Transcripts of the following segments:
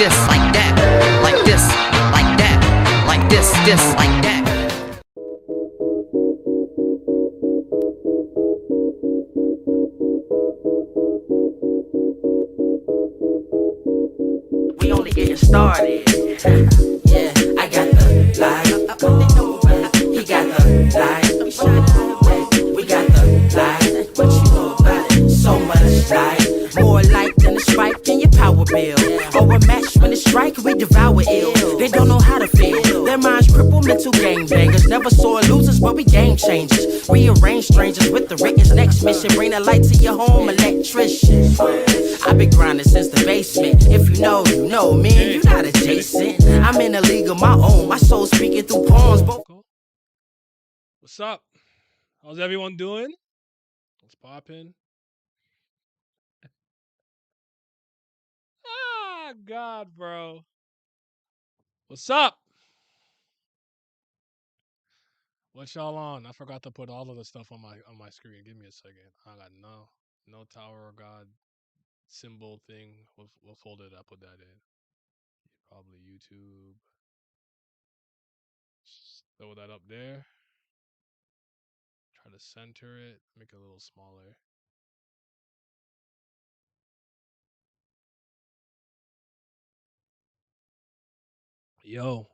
this, like that, like this, like that, like this, like that. We only getting started. Yeah, I got the light. He got the light. We got the light. What you know about it? So much light. More light than a spike in your power bill. Or a match when it strike, we devour ill. They don't know how to feel. Their minds crippled, mental game bangers. Never saw losers, but we game changers. Rearrange strangers with the Rickens. Next mission, bring the light to your home, electrician. I've been grinding since the basement. If you know, you know, man, you not adjacent. I'm in a league of my own. My soul speaking through poems. What's up? How's everyone doing? What's poppin'? Ah, God, bro. What's up? What y'all on? I forgot to put all of the stuff on my screen. Give me a second. I got no Tower of God symbol thing. What folder did I put that in? Probably YouTube. Throw that up there. Try to center it. Make it a little smaller. Yo,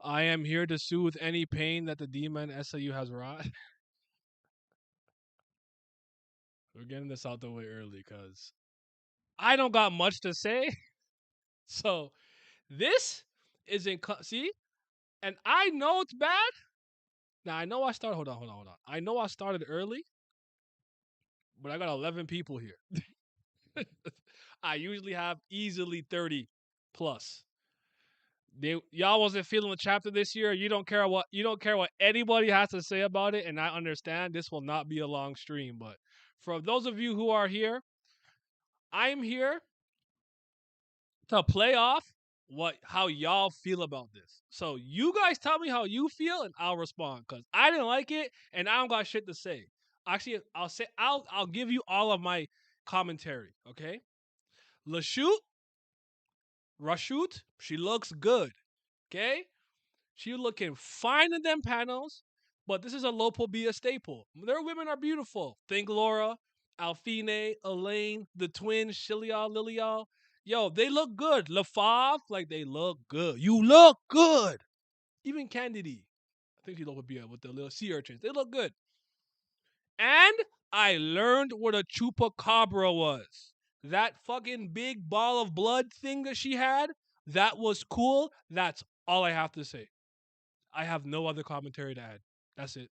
I am here to soothe any pain that the demon SAU has wrought. We're getting this out the way early because I don't got much to say. So this is see, and I know it's bad. Now I know I started. Hold on. I know I started early, but I got 11 people here. I usually have easily 30 plus. Y'all wasn't feeling the chapter this year. You don't care what anybody has to say about it, and I understand this will not be a long stream. But for those of you who are here, I'm here to play off how y'all feel about this. So you guys tell me how you feel, and I'll respond because I didn't like it, and I don't got shit to say. Actually, I'll give you all of my commentary. Okay, Rashut, she looks good. Okay, she looking fine in them panels, but this is a Lopobia staple. Their women are beautiful. Think Laura, Alfine, Elaine, the twins, Shilial, Lilial. Yo, they look good. LaFave, like they look good. You look good. Even Candide. I think she Lopobia with the little sea urchins. They look good. And I learned what a chupacabra was. That fucking big ball of blood thing that she had, that was cool. That's all I have to say. I have no other commentary to add. That's it.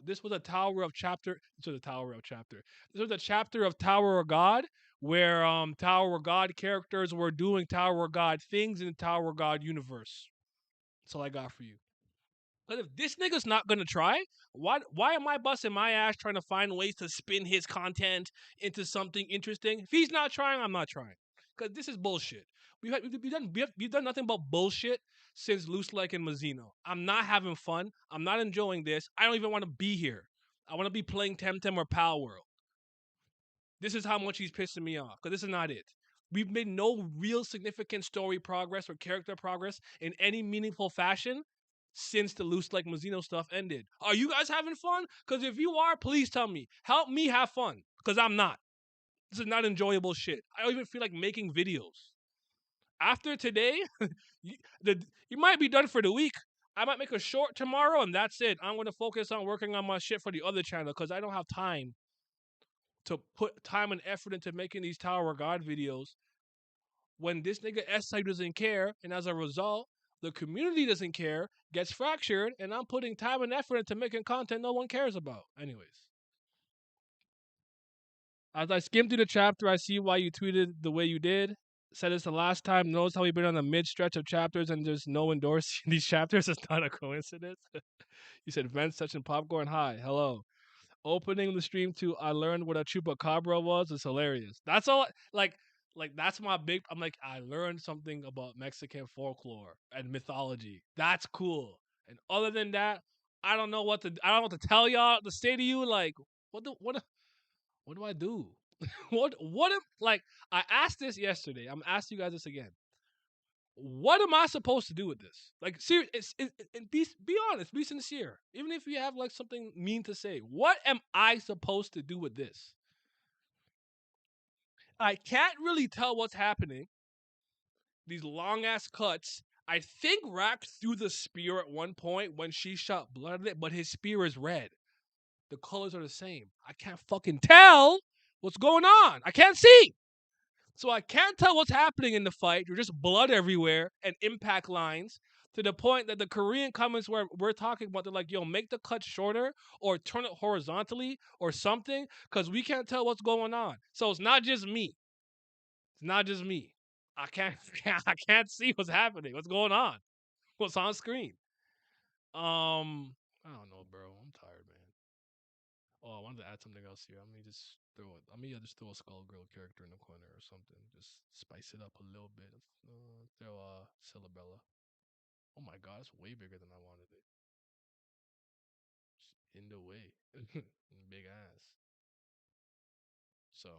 This was a Tower of Chapter. This was a Tower of Chapter. This was a chapter of Tower of God where Tower of God characters were doing Tower of God things in the Tower of God universe. That's all I got for you. But if this nigga's not gonna try, why am I busting my ass trying to find ways to spin his content into something interesting? If he's not trying, I'm not trying. Cause this is bullshit. We've done nothing but bullshit since Loose Like and Mazzino. I'm not having fun. I'm not enjoying this. I don't even want to be here. I want to be playing Temtem or Pal World. This is how much he's pissing me off. Cause this is not it. We've made no real significant story progress or character progress in any meaningful fashion since the Loose Like Mazzino stuff ended. Are you guys having fun? Because if you are, please tell me. Help me have fun. Because I'm not. This is not enjoyable shit. I don't even feel like making videos. After today, you, you might be done for the week. I might make a short tomorrow and that's it. I'm going to focus on working on my shit for the other channel because I don't have time to put time and effort into making these Tower of God videos when this nigga S-Type doesn't care, and as a result, the community doesn't care, gets fractured, and I'm putting time and effort into making content no one cares about. Anyways. As I skimmed through the chapter, I see why you tweeted the way you did. Said it's the last time. Knows how we've been on the mid stretch of chapters and there's no endorsing these chapters. It's not a coincidence. You said Vents touching popcorn. Hi, hello. Opening the stream to I learned what a chupacabra was is hilarious. That's all like that's my big I'm like I learned something about Mexican folklore and mythology. That's cool. And other than that, I don't know what to tell y'all to say to you like what do I do? What if like I asked this yesterday. I'm asking you guys this again. What am I supposed to do with this? Like, serious, be honest, be sincere. Even if you have like something mean to say, what am I supposed to do with this? I can't really tell what's happening. These long ass cuts. I think Rack threw the spear at one point when she shot blood in it, but his spear is red. The colors are the same. I can't fucking tell what's going on. I can't see. So I can't tell what's happening in the fight. There's just blood everywhere and impact lines to the point that the Korean comments where we're talking about, they're like, yo, make the cut shorter or turn it horizontally or something because we can't tell what's going on. So it's not just me. It's not just me. I can't I can't see what's happening. What's going on? What's on screen? I don't know, bro. I'm tired, man. Oh, I wanted to add something else here. Let me just throw a Skullgirl character in the corner or something. Just spice it up a little bit. Throw Cillabella. Oh my god, it's way bigger than I wanted it. Just in the way. Big ass. So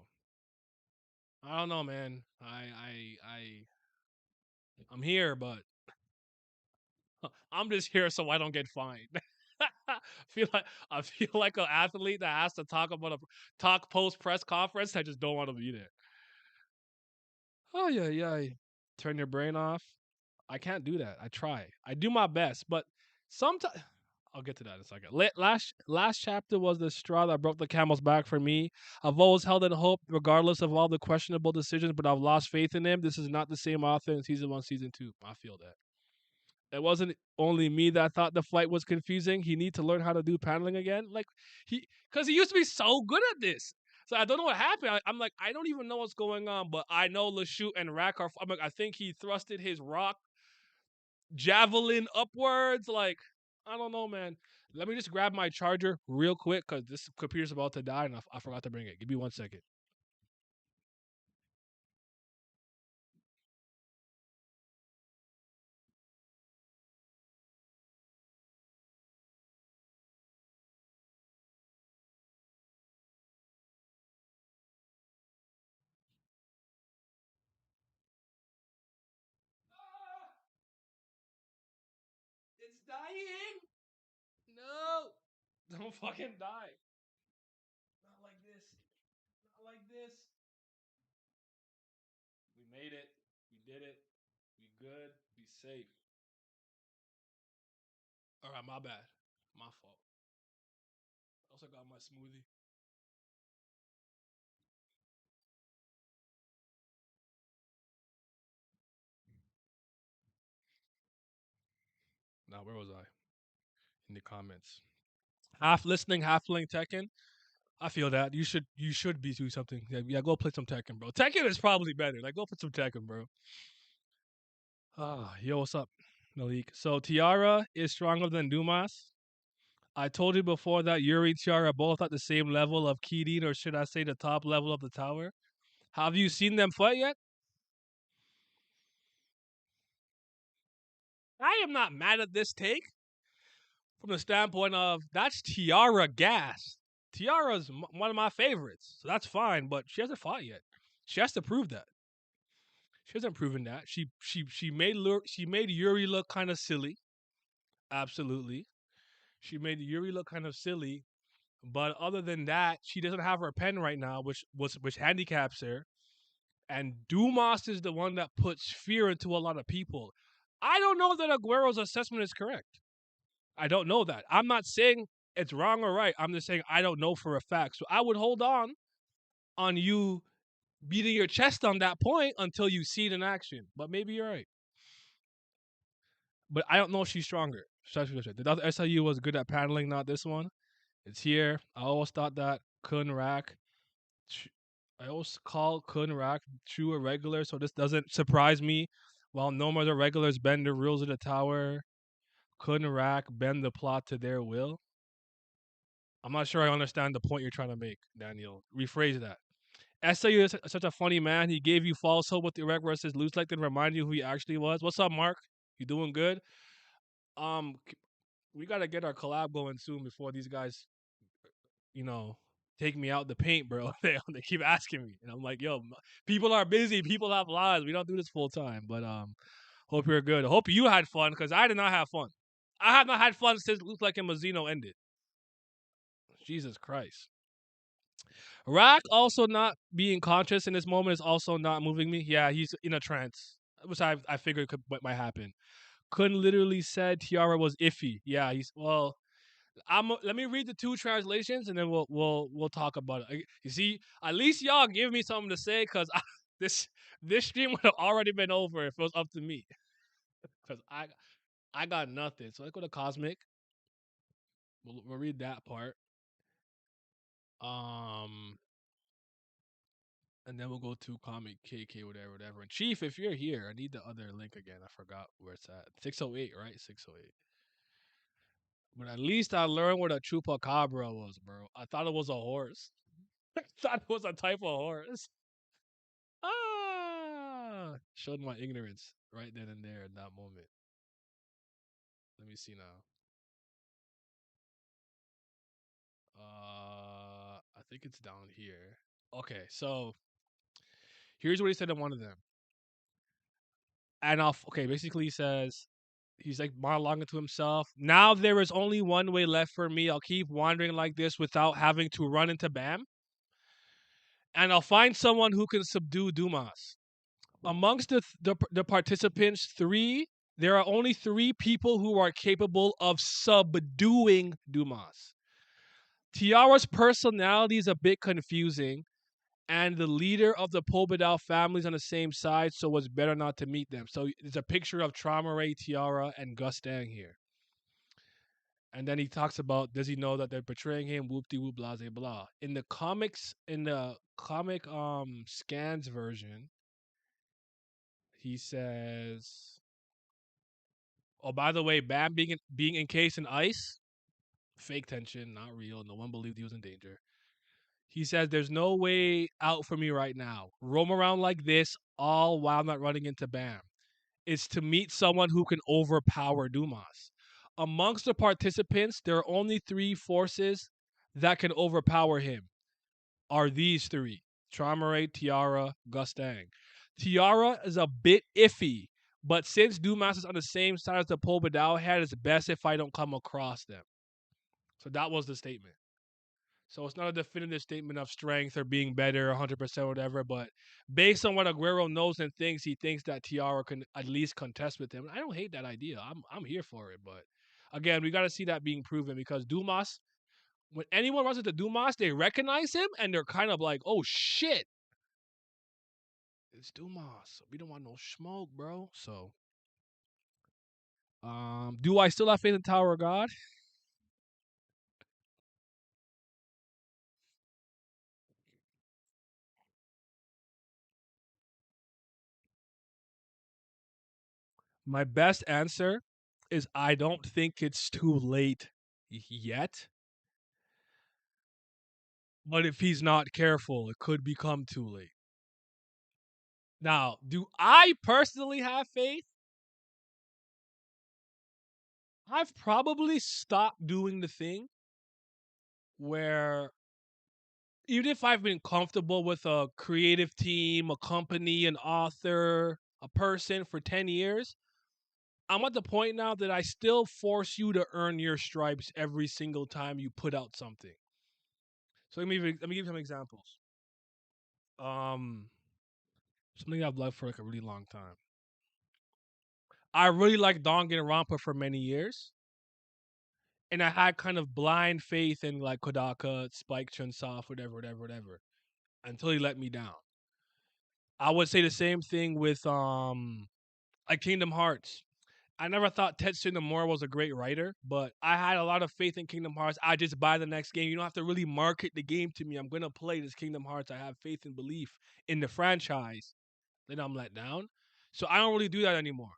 I don't know, man. I'm here, but I'm just here so I don't get fined. I feel like an athlete that has to talk post press conference. I just don't want to be there. Oh yeah, yeah. Turn your brain off. I can't do that. I try. I do my best, but sometimes I'll get to that in a second. Last chapter was the straw that broke the camel's back for me. I've always held in hope, regardless of all the questionable decisions, but I've lost faith in him. This is not the same author in season 1, season 2. I feel that. It wasn't only me that thought the fight was confusing. He need to learn how to do paneling again. Like because he used to be so good at this. So I don't know what happened. I'm like, I don't even know what's going on, but I know Lashute and Rack are. I'm like, I think he thrusted his rock javelin upwards. Like, I don't know, man. Let me just grab my charger real quick because this computer's about to die and I forgot to bring it. Give me 1 second. It's dying. No, don't fucking die. Not like this. Not like this. We made it. We did it. We good. Be safe. All right, my bad. My fault. Also got my smoothie. Now, where was I? In the comments. Half listening, half playing Tekken. I feel that you should be doing something. Yeah, yeah, go play some Tekken, bro. Tekken is probably better. Like, go play some Tekken, bro. Yo, what's up, Malik? So Tiara is stronger than Dumas. I told you before that Yuri and Tiara are both at the same level of Kirin, or should I say the top level of the tower. Have you seen them fight yet? I am not mad at this take from the standpoint of that's Tiara gas. Tiara's one of my favorites, so that's fine. But she hasn't fought yet. She has to prove that. She hasn't proven that. She made Yuri look kind of silly. Absolutely, she made Yuri look kind of silly. But other than that, she doesn't have her pen right now, which handicaps her. And Dumas is the one that puts fear into a lot of people. I don't know that Aguero's assessment is correct. I don't know that. I'm not saying it's wrong or right. I'm just saying I don't know for a fact. So I would hold on you beating your chest on that point until you see it in action. But maybe you're right. But I don't know if she's stronger. The other SIU was good at paddling, not this one. It's here. I always thought that Kun Rack. I always call Kun Rack true irregular, so this doesn't surprise me. While no more the regulars bend the rules of the tower, Kun Rack bend the plot to their will. I'm not sure I understand the point you're trying to make, Daniel. Rephrase that. SAU is such a funny man. He gave you false hope with the erect versus loose like to remind you who he actually was. What's up, Mark? You doing good? Um, we gotta get our collab going soon before these guys, you know, take me out the paint, bro. They keep asking me, and I'm like, yo, people are busy. People have lives. We don't do this full time, but Hope you're good. Hope you had fun because I did not have fun. I have not had fun since Look Like a Mazzino ended. Jesus Christ. Rock also not being conscious in this moment is also not moving me. Yeah, he's in a trance, which I figured what might happen. Kun literally said Tiara was iffy. Yeah, he's well. Let me read the two translations and then we'll talk about it. You see, at least y'all give me something to say because this this stream would have already been over if it was up to me. Because I got nothing. So let's go to Cosmic. We'll read that part. Um, and then we'll go to Comic KK whatever. And Chief, if you're here, I need the other link again. I forgot where it's at. 608, right? 608. But at least I learned what a chupacabra was, bro. I thought it was a horse. I thought it was a type of horse. Showed my ignorance right then and there in that moment. Let me see now. I think it's down here. Okay, so here's what he said in one of them. And basically he says he's like monologuing to himself. Now there is only one way left for me. I'll keep wandering like this without having to run into Baam. And I'll find someone who can subdue Dumas. Amongst the participants, there are only three people who are capable of subduing Dumas. Tiara's personality is a bit confusing, and the leader of the Pobedal family is on the same side, so it's better not to meet them. So it's a picture of Traumaray, Tiara, and Gustang here. And then he talks about, does he know that they're betraying him? Whoop de whoop, blah, blah, blah. In the comic scans version, he says, oh, by the way, Bam being encased in ice, fake tension, not real. No one believed he was in danger. He says, there's no way out for me right now. Roam around like this, all while not running into Bam. It's to meet someone who can overpower Dumas. Amongst the participants, there are only three forces that can overpower him. Are these three: Traumaray, Tiara, Gustang. Tiara is a bit iffy, but since Dumas is on the same side as the Pobedao head, it's best if I don't come across them. So that was the statement. So it's not a definitive statement of strength or being better, 100% whatever, but based on what Aguero knows and thinks, he thinks that Tiara can at least contest with him. I don't hate that idea. I'm here for it, but again, we got to see that being proven because Dumas, when anyone runs into Dumas, they recognize him and they're kind of like, "Oh shit, it's Dumas. We don't want no smoke, bro." So, do I still have faith in Tower of God? My best answer is I don't think it's too late yet. But if he's not careful, it could become too late. Now, do I personally have faith? I've probably stopped doing the thing where even if I've been comfortable with a creative team, a company, an author, a person for 10 years, I'm at the point now that I still force you to earn your stripes every single time you put out something. So let me give you some examples. Um, Something I've loved for like a really long time. I really liked Danganronpa for many years. And I had kind of blind faith in like Kodaka, Spike Chunsoft, whatever, until he let me down. I would say the same thing with like Kingdom Hearts. I never thought Tetsuya Nomura was a great writer, but I had a lot of faith in Kingdom Hearts. I just buy the next game. You don't have to really market the game to me. I'm gonna play this Kingdom Hearts. I have faith and belief in the franchise. Then I'm let down. So I don't really do that anymore.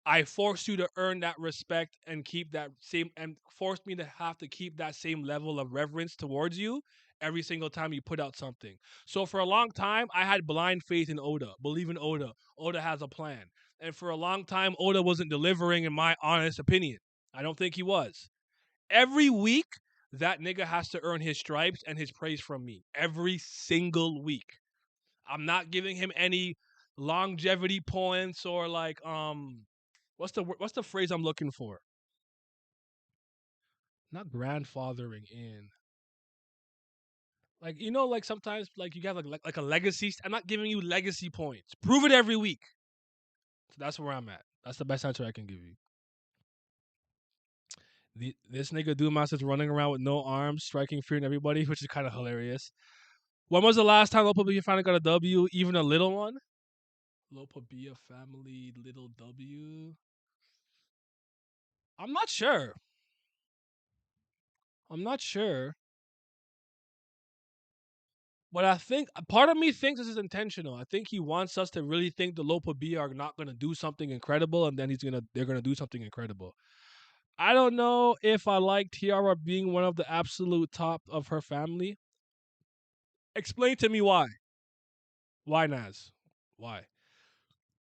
I forced you to earn that respect and keep that same and forced me to have to keep that same level of reverence towards you every single time you put out something. So for a long time, I had blind faith in Oda, believe in Oda. Oda has a plan. And for a long time, Oda wasn't delivering, in my honest opinion. I don't think he was. Every week, that nigga has to earn his stripes and his praise from me. Every single week. I'm not giving him any longevity points or like what's the phrase I'm looking for? Not grandfathering in. Like like sometimes like you have like a legacy. I'm not giving you legacy points. Prove it every week. So that's where I'm at. That's the best answer I can give you. This nigga Dumas is running around with no arms, striking fear in everybody, which is kind of hilarious. When was the last time Lopabia finally got a W, even a little one? Lopabia family, little W. I'm not sure. I'm not sure. But I think part of me thinks this is intentional. I think he wants us to really think the Lopa B are not gonna do something incredible, and then they're gonna do something incredible. I don't know if I like Tiara being one of the absolute top of her family. Explain to me why. Why Naz? Why?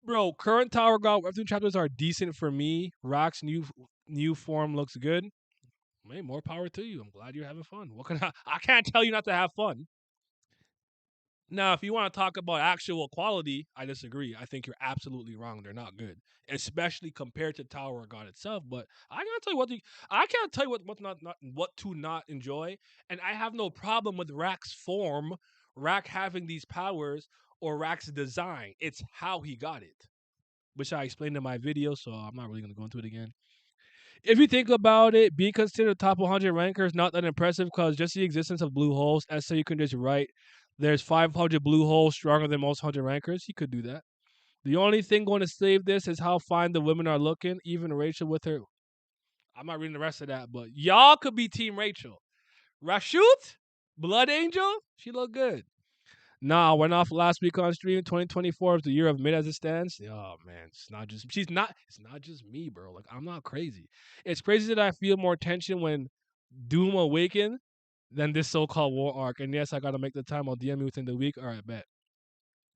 Bro, current Tower God Webtoon chapters are decent for me. Rock's new form looks good. Hey, more power to you. I'm glad you're having fun. What can I can't tell you not to have fun. Now, if you want to talk about actual quality, I disagree. I think you're absolutely wrong. They're not good, especially compared to Tower of God itself. But I can't tell you I can't tell you what to not enjoy, and I have no problem with Rack's form, Rack having these powers, or Rack's design. It's how he got it, which I explained in my video, so I'm not really gonna go into it again. If you think about it, being considered top 100 ranker is not that impressive because just the existence of blue holes, as so you can just write, there's 500 blue holes stronger than most 100 rankers. You could do that. The only thing going to save this is how fine the women are looking, even Rachel with her. I'm not reading the rest of that, but y'all could be Team Rachel. Rashut, Blood Angel, she looked good. Nah, went off last week on stream. 2024 is the year of mid as it stands. Oh man, it's not just she's not. It's not just me, bro. Like I'm not crazy. It's crazy that I feel more tension when Doom awaken than this so-called war arc. And yes, I gotta make the time. I'll DM me within the week. All right, bet.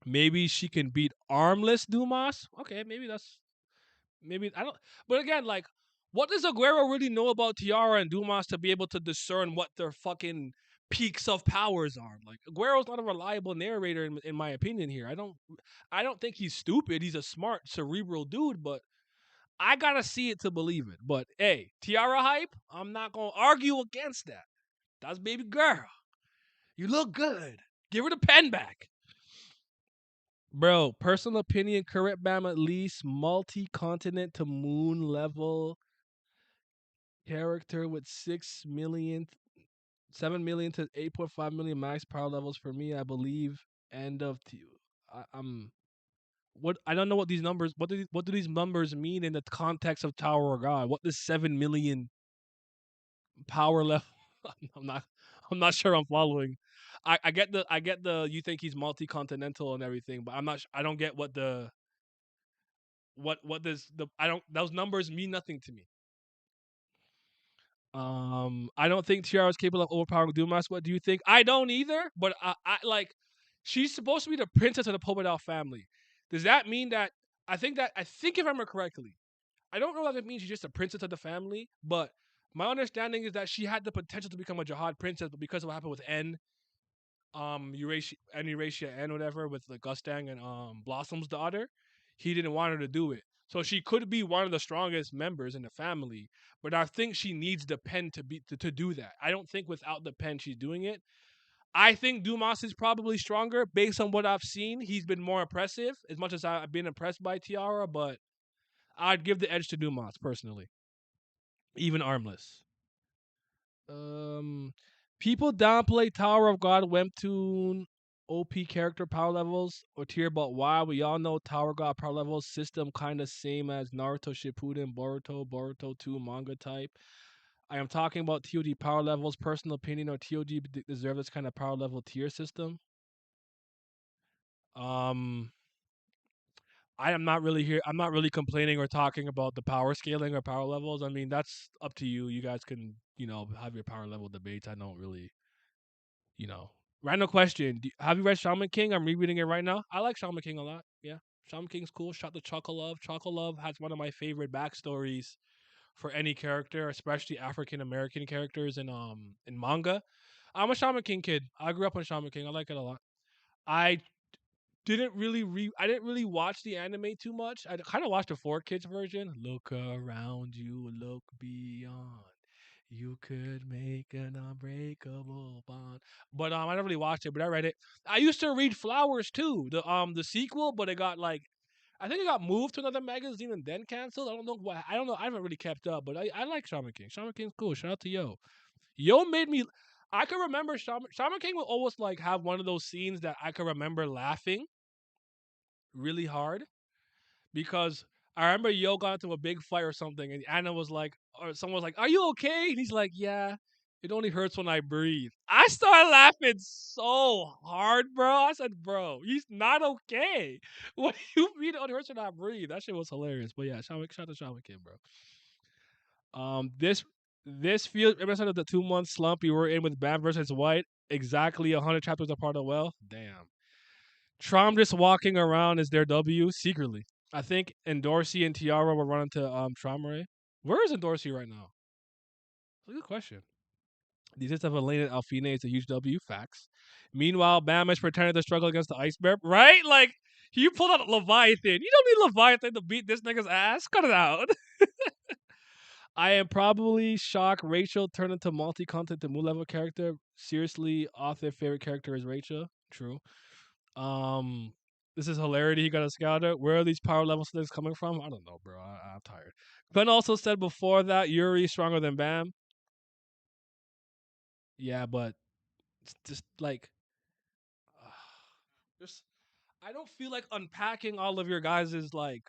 Maybe she can beat armless Dumas. Okay, maybe I don't. But again, like, what does Aguero really know about Tiara and Dumas to be able to discern what their fucking peaks of powers are? Like, Aguero's not a reliable narrator in my opinion. Here, I don't think he's stupid. He's a smart, cerebral dude, but I gotta see it to believe it. But hey, Tiara hype. I'm not gonna argue against that. That's baby girl. You look good. Give her the pen back. Bro, personal opinion, current Bam at least multi-continent to moon level character with 6 million, 7 million to 8.5 million max power levels for me, I believe. End of I'm what I don't know what these numbers what do these numbers mean in the context of Tower of God? What does 7 million power level? I'm not I'm not sure I'm following. I get the you think he's multi continental and everything, but I don't get what does the I don't those numbers mean nothing to me. I don't think Tiara is capable of overpowering Dumas. What do you think? I don't either. But I like, she's supposed to be the princess of the Pobedal family. Does that mean that? I think if I remember correctly, I don't know if it means she's just a princess of the family. But my understanding is that she had the potential to become a jihad princess, but because of what happened with Eurasia and whatever with the Gustang and Blossom's daughter, he didn't want her to do it. So she could be one of the strongest members in the family, but I think she needs the pen to do that. I don't think without the pen she's doing it. I think Dumas is probably stronger based on what I've seen. He's been more impressive as much as I've been impressed by Tiara, but I'd give the edge to Dumas personally, even armless. Um, People downplay Tower of God webtoon OP character power levels or tier, but why? We all know Tower of God power levels system kind of same as Naruto Shippuden, Boruto 2 manga type. I am talking about TOD power levels. Personal opinion or TOD deserve this kind of power level tier system. Um, I am not really here. I'm not really complaining or talking about the power scaling or power levels. I mean, that's up to you. You guys can, have your power level debates. I don't really you know. Random question: have you read Shaman King? I'm rereading it right now. I like Shaman King a lot. Yeah, Shaman King's cool. Shot the Chocolove. Chocolove has one of my favorite backstories for any character, especially African American characters in manga. I'm a Shaman King kid. I grew up on Shaman King. I like it a lot. I I didn't really watch the anime too much. I kind of watched the 4 kids version. Look around you, look beyond. You could make an unbreakable bond. But I never really watched it, but I read it. I used to read Flowers too, the sequel, but it got like I think it got moved to another magazine and then canceled. I don't know why. I don't know. I haven't really kept up, but I like Shaman King. Shaman King's cool. Shout out to Yo. Yo made me. I can remember Shaman King will always like have one of those scenes that I can remember laughing really hard because I remember Yo got into a big fight or something, and Anna was like, or someone was like, "Are you okay?" And he's like, "Yeah, it only hurts when I breathe." I started laughing so hard, bro. I said, "Bro, he's not okay." What do you mean it only hurts when I breathe? That shit was hilarious. But yeah, shout out to Shaman King, bro. This feels reminiscent of the 2 month slump you were in with Bam versus White. Exactly 100 chapters apart of well. Damn. Trom just walking around is their W secretly. I think Endorsi and Tiara will run into Tromare. Where is Endorsi right now? That's a good question. The existence of Elena and Alfine is a huge W. Facts. Meanwhile, Bam is pretending to struggle against the ice bear. Right? Like, you pulled out Leviathan. You don't need Leviathan to beat this nigga's ass. Cut it out. I am probably shocked Rachel turned into multi-content to mood level character. Seriously, author favorite character is Rachel. True. Um, this is hilarity. He got a scouter. Where are these power levels things coming from? I don't know, bro. I'm tired. Glenn also said before that Yuri is stronger than Bam. Yeah, but it's just like, just I don't feel like unpacking all of your guys' like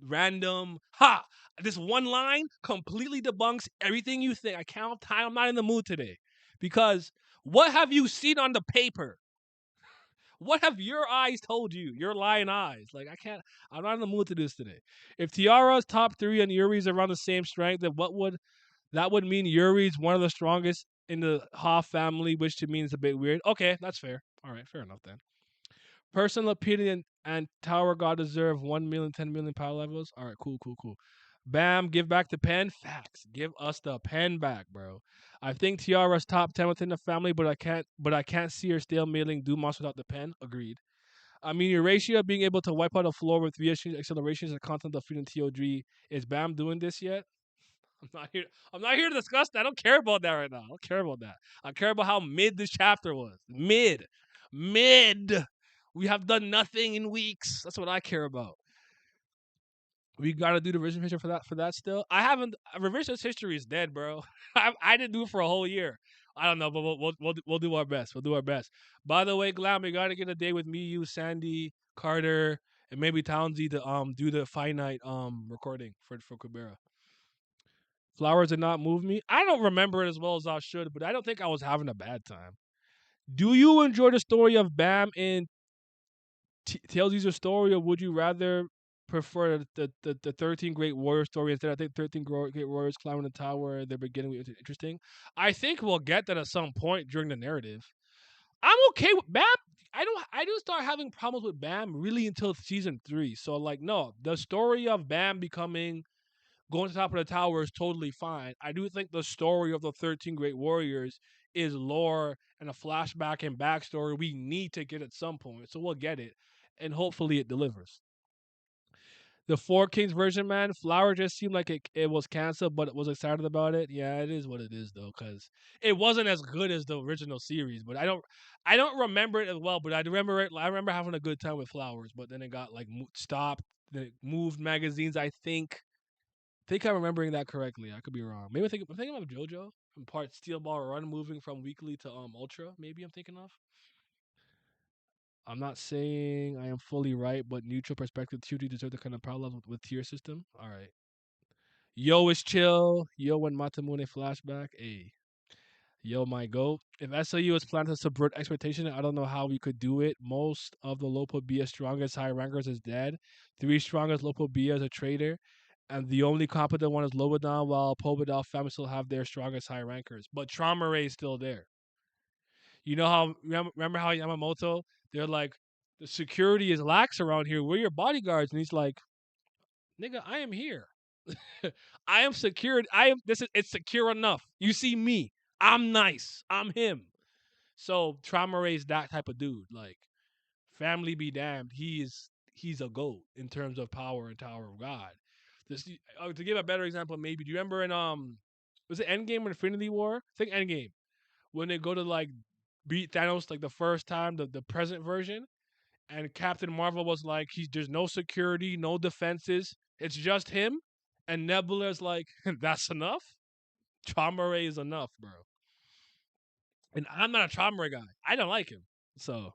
random ha. This one line completely debunks everything you think. I can't have time. I'm not in the mood today because what have you seen on the paper? What have your eyes told you? Your lying eyes. Like I can't. I'm not in the mood to do this today. If Tiara's top 3 and Yuri's around the same strength, then what would that would mean? Yuri's one of the strongest in the Ha family, which to me is a bit weird. Okay, that's fair. All right, fair enough then. Personal opinion and Tower God deserve 1 million, 10 million power levels. All right, cool, cool, cool. Bam, give back the pen. Facts. Give us the pen back, bro. I think Tiara's top 10 within the family, but I can't see her stalemating Dumas without the pen. Agreed. I mean, your ratio of being able to wipe out a floor with VS accelerations and constant defeat in TOG. Is Bam doing this yet? I'm not here. I'm not here to discuss that. I don't care about that right now. I don't care about that. I care about how mid this chapter was. Mid. We have done nothing in weeks. That's what I care about. We gotta do the revision history for that. For that, still, I haven't. Revisionist history is dead, bro. I didn't do it for a whole year. I don't know, but we'll do our best. We'll do our best. By the way, Glam, we gotta get a day with me, you, Sandy, Carter, and maybe Townsy to do the finite recording for Kubera. Flowers did not move me. I don't remember it as well as I should, but I don't think I was having a bad time. Do you enjoy the story of Bam and tells you a story, or would you rather prefer the 13 Great Warrior story instead? I think 13 Great Warriors climbing the tower, they're beginning was interesting. I think we'll get that at some point during the narrative. I'm okay with Bam. I didn't start having problems with Bam really until season 3. So like no, the story of Bam becoming going to the top of the tower is totally fine. I do think the story of the 13 Great Warriors is lore and a flashback and backstory we need to get at some point. So we'll get it. And hopefully it delivers. The Four Kings version, man, Flower just seemed like it was canceled, but was excited about it. Yeah, it is what it is though, because it wasn't as good as the original series. But I don't remember it as well. But I remember it. I remember having a good time with Flowers, but then it got like stopped. It moved magazines. I think I'm remembering that correctly. I could be wrong. Maybe I'm thinking of JoJo from part Steel Ball Run moving from weekly to Ultra. Maybe I'm thinking of. I'm not saying I am fully right, but neutral perspective Tuesday deserve the kind of parallels with tier system. All right. Yo is chill. Yo and Matamune flashback. Hey. Yo, my goat. If SOU is planning to subvert expectation, I don't know how we could do it. Most of the Lopo BS strongest high rankers is dead. 3 strongest Lopo BS is a traitor. And the only competent one is Lobadan, while Pobadal family still have their strongest high rankers. But Trauma Ray is still there. You know how remember how Yamamoto, they're like, the security is lax around here. We're your bodyguards. And he's like, nigga, I am here. I am secured. It's secure enough. You see me. I'm nice. I'm him. So Trauma Ray is that type of dude. Like family be damned, he's a goat in terms of power and Tower of God. This to give a better example, maybe do you remember in was it Endgame or Infinity War? I think Endgame when they go to like beat Thanos like the first time, the present version, and Captain Marvel was like, there's no security, no defenses, it's just him, and Nebula's like, that's enough. Trauma Ray is enough, bro. And I'm not a Trauma Ray guy. I don't like him. So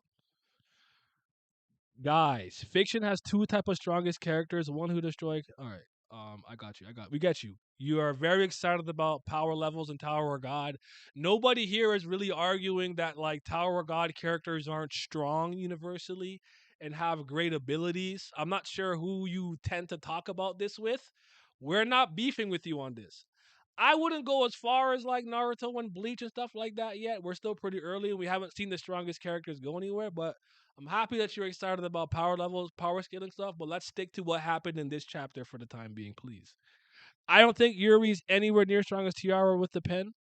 guys, fiction has two type of strongest characters. One who destroy. All right, I got you. We get you. You are very excited about power levels and Tower of God. Nobody here is really arguing that like Tower of God characters aren't strong universally and have great abilities. I'm not sure who you tend to talk about this with. We're not beefing with you on this. I wouldn't go as far as like Naruto and Bleach and stuff like that yet. We're still pretty early and we haven't seen the strongest characters go anywhere, but I'm happy that you're excited about power levels, power scaling stuff, but let's stick to what happened in this chapter for the time being, please. I don't think Yuri's anywhere near strong as Tiara with the pen.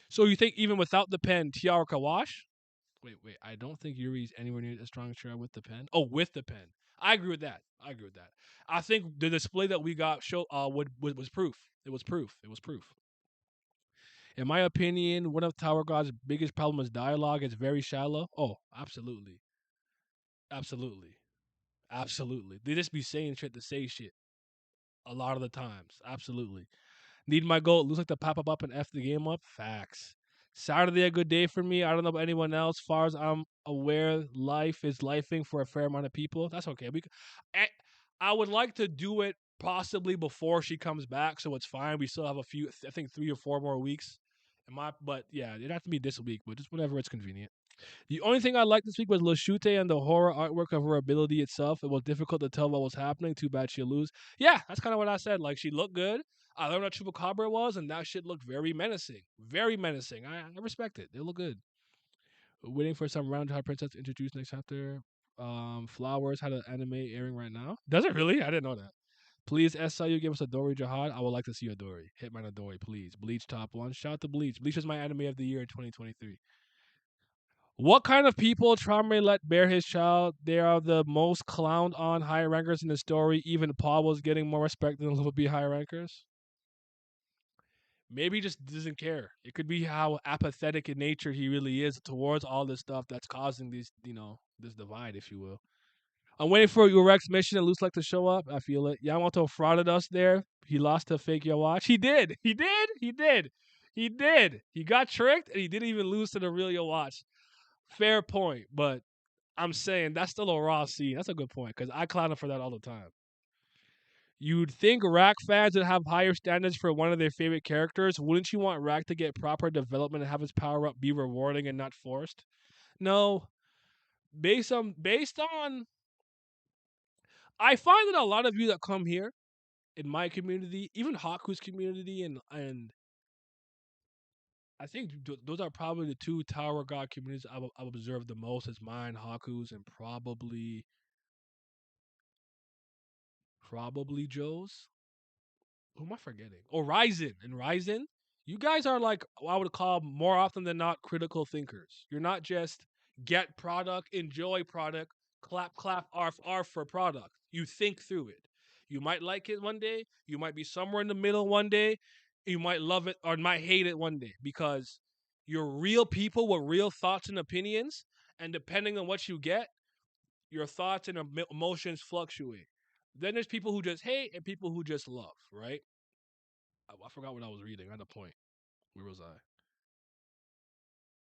So you think even without the pen, Tiara can wash? Wait. I don't think Yuri's anywhere near as strong as Tiara with the pen. Oh, with the pen. I agree with that. I think the display that we got was proof. It was proof. In my opinion, one of Tower God's biggest problem is dialogue. It's very shallow. Oh, absolutely. Absolutely. Absolutely. They just be saying shit to say shit a lot of the times. Absolutely. Need my goal. Looks like the pop up and F the game up. Facts. Saturday a good day for me. I don't know about anyone else. Far as I'm aware, life is lifing for a fair amount of people. That's okay. I, I would like to do it possibly before she comes back, so it's fine. We still have a few. I think 3 or 4 more weeks. But yeah, it'd have to be this week, but just whenever it's convenient. The only thing I liked this week was Lashute and the horror artwork of her ability itself. It was difficult to tell what was happening. Too bad she'll lose. Yeah, that's kind of what I said. Like, she looked good. I learned what Chupacabra was, and that shit looked very menacing. Very menacing. I respect it. They look good. Waiting for some round high princess to introduce next chapter. Flowers had an anime airing right now. Does it really? I didn't know that. Please, SIU, give us a Dory Jihad. I would like to see a Dory. Hitman a Dory, please. Bleach top one. Shout out to Bleach. Bleach is my anime of the year in 2023. What kind of people Charme let bear his child? They are the most clowned on high rankers in the story. Even Paul was getting more respect than the would be high rankers. Maybe he just doesn't care. It could be how apathetic in nature he really is towards all this stuff that's causing this divide, if you will. I'm waiting for your Rex mission. It looks like to show up. I feel it. Yamato frauded us there. He lost to fake your watch. He did. He got tricked and he didn't even lose to the real your watch. Fair point, but I'm saying that's still a raw scene. That's a good point because I clown him for that all the time. You'd think Rack fans would have higher standards for one of their favorite characters. Wouldn't you want Rack to get proper development and have his power up be rewarding and not forced? No. Based on I find that a lot of you that come here in my community, even Haku's community and I think those are probably the two Tower God communities I've observed the most as mine, Haku's, and probably Joe's. Who am I forgetting? Oh, Ryzen and Ryzen. You guys are like I would call more often than not critical thinkers. You're not just get product, enjoy product, clap clap arf arf for product. You think through it. You might like it one day. You might be somewhere in the middle one day. You might love it or might hate it one day because you're real people with real thoughts and opinions. And depending on what you get, your thoughts and emotions fluctuate. Then there's people who just hate and people who just love, right? I forgot what I was reading. I had a point. Where was I?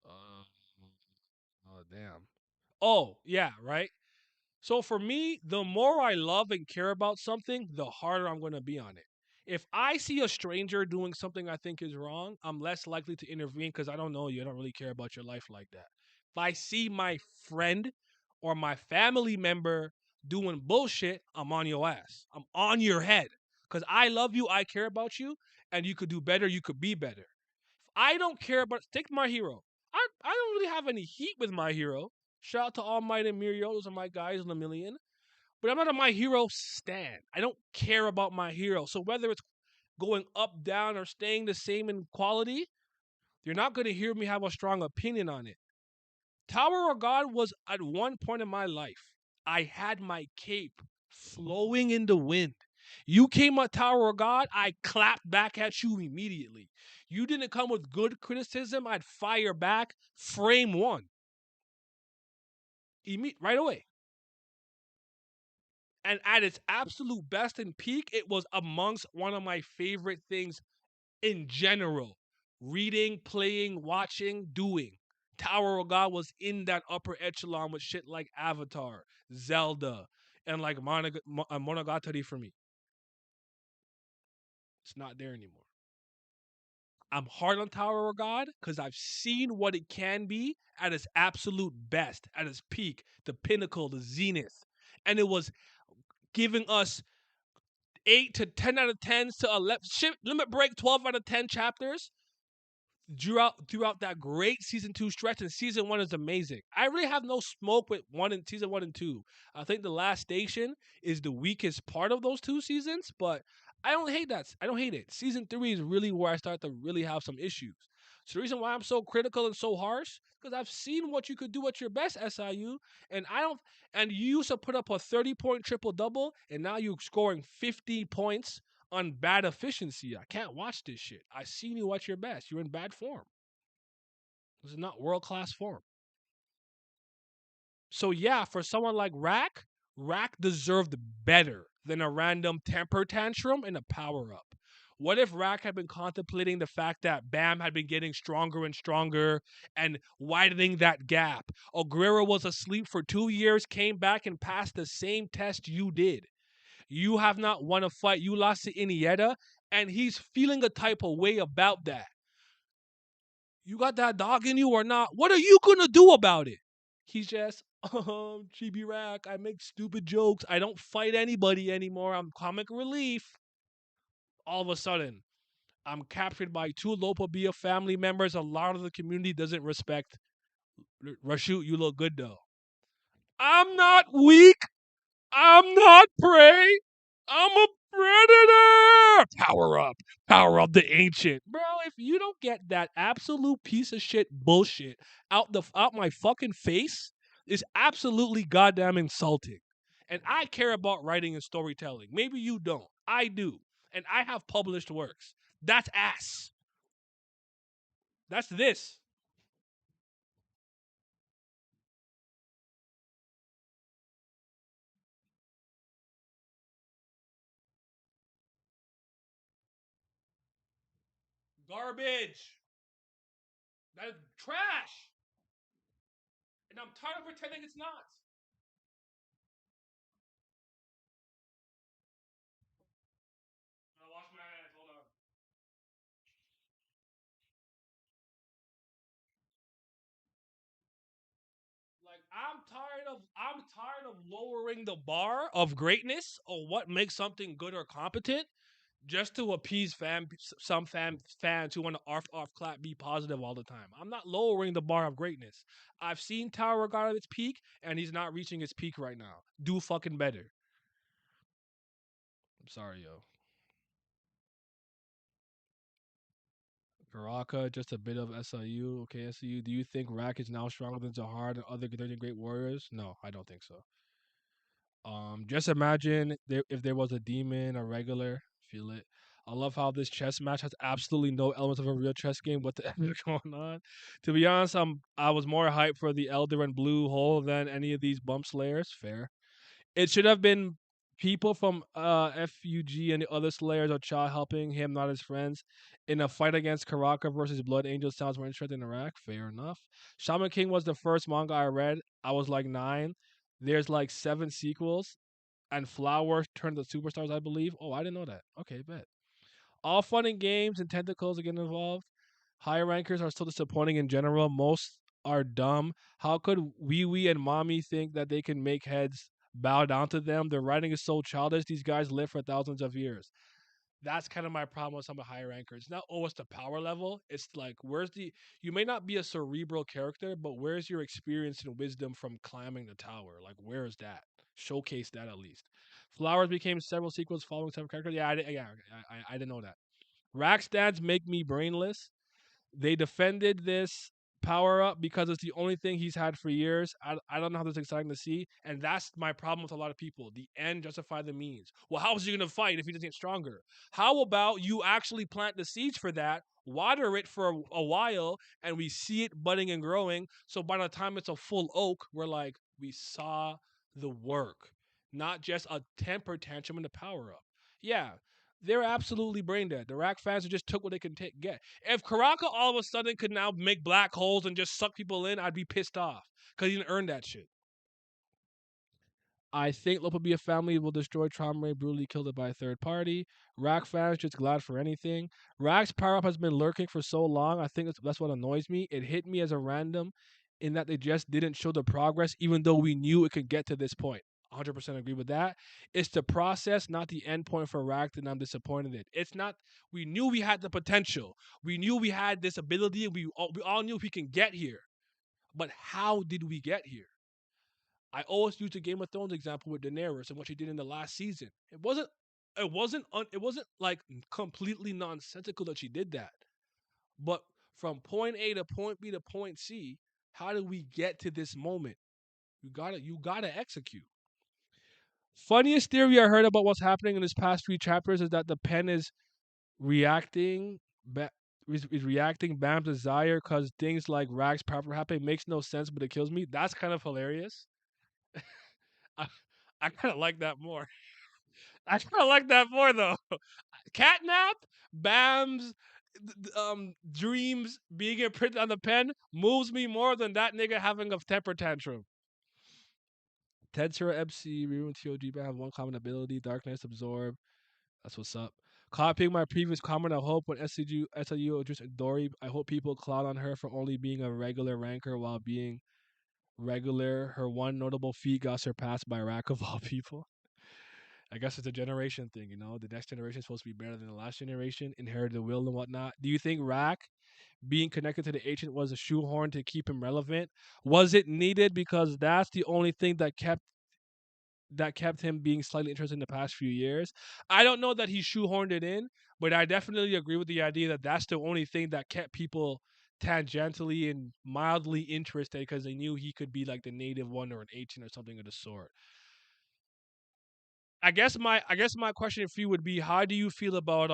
Uh, oh damn. Oh yeah, right. So for me, the more I love and care about something, the harder I'm going to be on it. If I see a stranger doing something I think is wrong, I'm less likely to intervene because I don't know you. I don't really care about your life like that. If I see my friend or my family member doing bullshit, I'm on your ass. I'm on your head because I love you. I care about you, and you could do better. You could be better. I don't care about take my hero. I don't really have any heat with my hero. Shout out to All Might and Mirio. Those are my guys in a million. But I'm not a my hero stan. I don't care about my hero. So whether it's going up, down, or staying the same in quality, you're not going to hear me have a strong opinion on it. Tower of God was at one point in my life. I had my cape flowing in the wind. You came at Tower of God, I clapped back at you immediately. You didn't come with good criticism, I'd fire back. Frame one, right away. And at its absolute best and peak, it was amongst one of my favorite things in general. Reading, playing, watching, doing. Tower of God was in that upper echelon with shit like Avatar, Zelda, and like Monogatari for me. It's not there anymore. I'm hard on Tower of God because I've seen what it can be at its absolute best, at its peak, the pinnacle, the zenith. And it was giving us 8 to 10 out of 10s to 11, limit break 12 out of 10 chapters throughout that great season 2 stretch, and season 1 is amazing. I really have no smoke with season 1 and 2. I think the last station is the weakest part of those 2 seasons, but I don't hate that. I don't hate it. Season 3 is really where I start to really have some issues. So the reason why I'm so critical and so harsh, because I've seen what you could do at your best, SIU, and I don't. And you used to put up a 30-point triple double, and now you're scoring 50 points on bad efficiency. I can't watch this shit. I seen you at your best. You're in bad form. This is not world class form. So yeah, for someone like Rack deserved better than a random temper tantrum and a power up. What if Rack had been contemplating the fact that Bam had been getting stronger and stronger and widening that gap? Aguero was asleep for 2 years, came back and passed the same test you did. You have not won a fight. You lost to Iniesta, and he's feeling a type of way about that. You got that dog in you or not? What are you gonna do about it? He's just, Chibi Rack. I make stupid jokes. I don't fight anybody anymore. I'm comic relief. All of a sudden, I'm captured by two Lopabia family members. A lot of the community doesn't respect. Rashut, you look good though. I'm not weak. I'm not prey. I'm a predator. Power up the ancient, bro. If you don't get that absolute piece of shit bullshit out my fucking face, is absolutely goddamn insulting. And I care about writing and storytelling. Maybe you don't. I do, and I have published works. That's ass. That's this garbage. That is trash, and I'm tired of pretending it's not. I wash my hands. Hold on. Like I'm tired of lowering the bar of greatness or what makes something good or competent just to appease some fans who want to off clap be positive all the time. I'm not lowering the bar of greatness. I've seen Tower God at its peak and he's not reaching his peak right now. Do fucking better. I'm sorry, yo. Baraka, just a bit of SIU. Okay, SIU. Do you think Rack is now stronger than Zahar and other 13 great warriors? No, I don't think so. Just imagine if there was a demon, a regular, feel it. I love how this chess match has absolutely no elements of a real chess game. What the heck is going on? To be honest, I was more hyped for the Elder and Blue Hole than any of these bump slayers. Fair. It should have been people from FUG and the other slayers or Cha helping him, not his friends. In a fight against Karaka versus Blood Angel sounds more interesting than Iraq. Fair enough. Shaman King was the first manga I read. I was like 9. There's like 7 sequels and Flower turned the superstars, I believe. Oh, I didn't know that. Okay, bet. All fun and games and tentacles are getting involved. Higher rankers are still disappointing in general. Most are dumb. How could Wee Wee and Mommy think that they can make heads bow down to them? Their writing is so childish. These guys live for thousands of years. That's kind of my problem with some of the higher rankers. It's not always the power level. It's like, you may not be a cerebral character, but where's your experience and wisdom from climbing the tower? Like, where is that? Showcase that at least. Flowers became several sequels following several characters. I didn't know that. Rack stats make me brainless. They defended this power up because it's the only thing he's had for years. I don't know how that's exciting to see. And that's my problem with a lot of people. The end justify the means. Well, how is he going to fight if he doesn't get stronger? How about you actually plant the seeds for that, water it for a while, and we see it budding and growing. So by the time it's a full oak, we're like, we saw the work, not just a temper tantrum and a power up. Yeah, they're absolutely brain dead. The Rack fans just took what they can get. If Karaka all of a sudden could now make black holes and just suck people in, I'd be pissed off because he didn't earn that shit. I think Lopabia family will destroy Trauma Ray, brutally killed it by a third party. Rack fans just glad for anything. Rack's power up has been lurking for so long. I think that's what annoys me. It hit me as a random in that they just didn't show the progress, even though we knew it could get to this point. 100% agree with that. It's the process, not the end point for Rack that I'm disappointed in. It's not, we knew we had the potential. We knew we had this ability. We all knew we can get here. But how did we get here? I always use the Game of Thrones example with Daenerys and what she did in the last season. It wasn't like completely nonsensical that she did that. But from point A to point B to point C, how do we get to this moment? You gotta execute. Funniest theory I heard about what's happening in this past 3 chapters is that the pen is reacting ba- is reacting Bam's desire because things like Rag's power happening makes no sense, but it kills me. That's kind of hilarious. I, I kind of like that more. I kind of like that more though. Catnap, Bam's dreams being imprinted on the pen moves me more than that nigga having a temper tantrum. Tensura, MC, Ryu, and TOG have one common ability: darkness, absorb. That's what's up. Copying my previous comment, I hope when SLU just Dory, I hope people clown on her for only being a regular ranker while being regular. Her one notable feat got surpassed by Rack of all people. I guess it's a generation thing, you know. The next generation is supposed to be better than the last generation, inherit the will and whatnot. Do you think Rack being connected to the ancient was a shoehorn to keep him relevant? Was it needed because that's the only thing that kept him being slightly interested in the past few years? I don't know that he shoehorned it in, but I definitely agree with the idea that that's the only thing that kept people tangentially and mildly interested because they knew he could be like the native one or an ancient or something of the sort. I guess my question for you would be, how do you feel about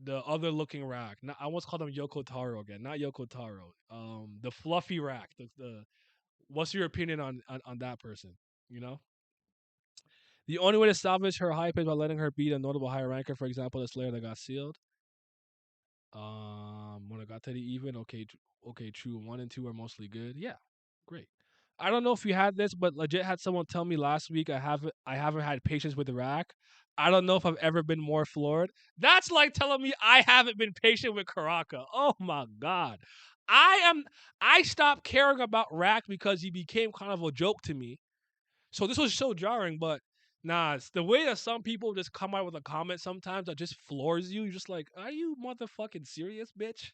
the other looking rack? Not, I almost called him Yoko Taro again, not Yoko Taro. The fluffy rack. The what's your opinion on that person? You know, the only way to salvage her hype is by letting her beat a notable higher ranker. For example, the Slayer that got sealed. When I got to the even, okay, okay, true. 1 and 2 are mostly good. Yeah, great. I don't know if you had this, but legit had someone tell me last week I haven't had patience with the rack. I don't know if I've ever been more floored. That's like telling me I haven't been patient with Karaka. Oh my god. I am I stopped caring about Rack because he became kind of a joke to me. So this was so jarring, but nah, it's the way that some people just come out with a comment sometimes that just floors you. You're just like, are you motherfucking serious, bitch?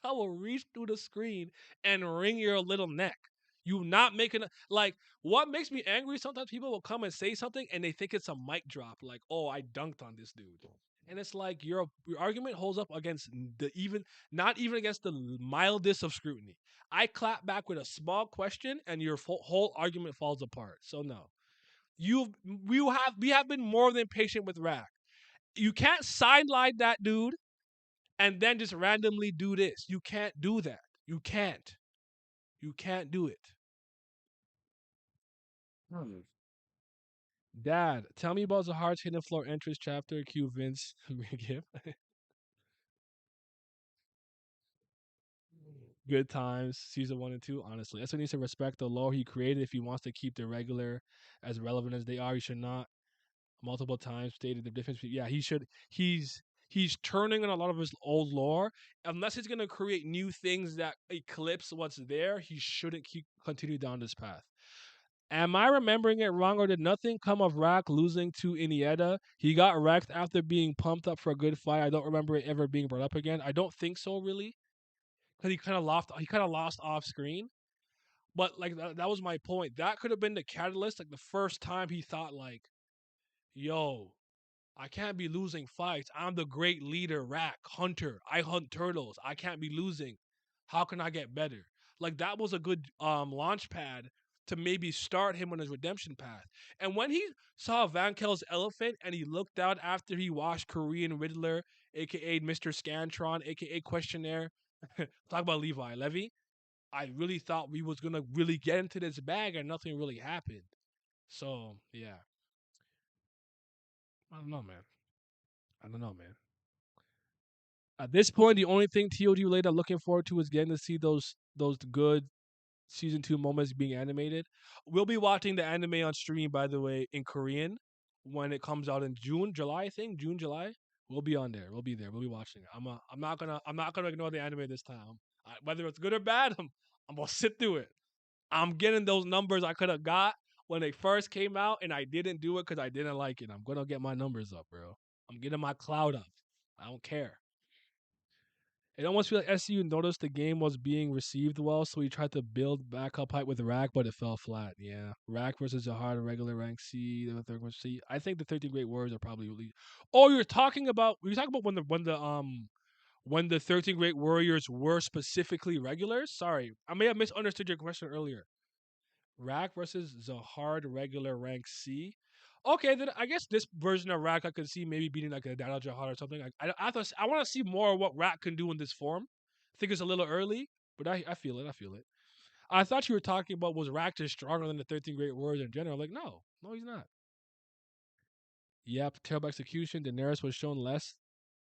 I will reach through the screen and wring your little neck. You not making like what makes me angry? Sometimes people will come and say something and they think it's a mic drop, like, "Oh, I dunked on this dude," and it's like your argument holds up against the even not even against the mildest of scrutiny. I clap back with a small question and your whole argument falls apart. So no, you we have been more than patient with Rack. You can't sideline that dude and then just randomly do this. You can't do that. You can't. You can't do it. Hmm. Dad, tell me about Zahar's Hidden Floor entrance chapter. Q Vince gift. Good times, season 1 and 2. Honestly, that's what needs to respect the lore he created. If he wants to keep the regular as relevant as they are, he should not multiple times stated the difference. Yeah, he should. He's turning on a lot of his old lore. Unless he's gonna create new things that eclipse what's there, he shouldn't keep continue down this path. Am I remembering it wrong, or did nothing come of Rack losing to Iniesta? He got wrecked after being pumped up for a good fight. I don't remember it ever being brought up again. I don't think so, really, because he kind of lost. He kind of lost off screen. But like that was my point. That could have been the catalyst. Like the first time he thought, like, "Yo, I can't be losing fights. I'm the great leader, Rack, hunter. I hunt turtles. I can't be losing. How can I get better? Like that was a good launch pad to maybe start him on his redemption path. And when he saw Van Kel's elephant and he looked out after he watched Korean Riddler, aka Mr. Scantron, aka Questionnaire, talk about Levi Levy. I really thought we was gonna really get into this bag and nothing really happened. So yeah, I don't know, man. I don't know, man. At this point, the only thing TOD related I'm looking forward to is getting to see those good season 2 moments being animated. We'll be watching the anime on stream, by the way, in Korean when it comes out in June, July, I think June, July. We'll be on there. We'll be there. We'll be watching it. I'm not gonna ignore the anime this time. Whether it's good or bad, I'm gonna sit through it. I'm getting those numbers I could have got when they first came out, and I didn't do it because I didn't like it. I'm gonna get my numbers up, bro. I'm getting my cloud up. I don't care. It almost feels like SCU noticed the game was being received well, so he tried to build back up hype with Rack, but it fell flat. Yeah, Rack versus a hard regular rank C, the third one C. I think the 13 Great Warriors are probably really. Oh, you're talking about when the 13 Great Warriors were specifically regulars. Sorry, I may have misunderstood your question earlier. Rack versus Zahard regular rank C. Okay, then I guess this version of Rack I could see maybe beating like a Dada Jahar or something. I want to see more of what Rack can do in this form. I think it's a little early, but I feel it. I feel it. I thought you were talking about was Rack just stronger than the 13 Great Warriors in general. Like, no, no, he's not. Yep, terrible execution. Daenerys was shown less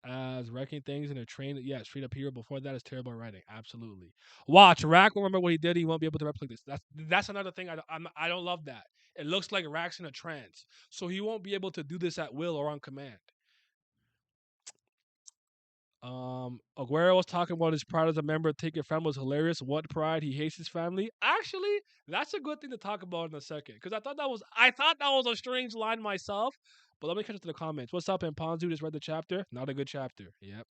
as wrecking things in a train. Yeah, straight up hero. Before that is terrible writing. Absolutely. Watch Rack. Remember what he did. He won't be able to replicate this. That's another thing. I don't love that. It looks like Rack's in a trance, so he won't be able to do this at will or on command. Aguero was talking about his pride as a member of Take Your Family was hilarious. What pride? He hates his family. Actually, that's a good thing to talk about in a second because I thought that was a strange line myself. But let me catch up to the comments. What's up, and Ponzu just read the chapter. Not a good chapter. Yep.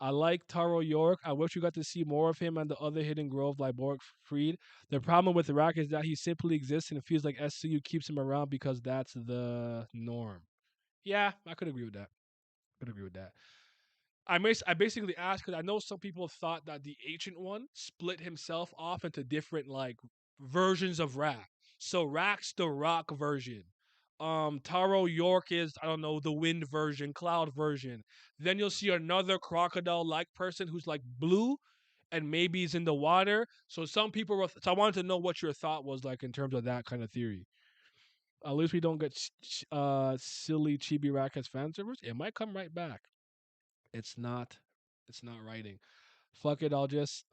I like Taro York. I wish we got to see more of him and the other hidden grove like Borg Freed. The problem with Rack is that he simply exists and it feels like SCU keeps him around because that's the norm. Yeah, I could agree with that. Could agree with that. I basically asked because I know some people thought that the ancient one split himself off into different like versions of Rack. So Rack's the rock version. Taro York is I don't know the wind version, cloud version. Then you'll see another crocodile like person who's like blue and maybe he's in the water. So some people were so I wanted to know what your thought was like in terms of that kind of theory. At least we don't get silly chibi Rack as fan servers. It might come right back. It's not. It's not writing. Fuck it. I'm just.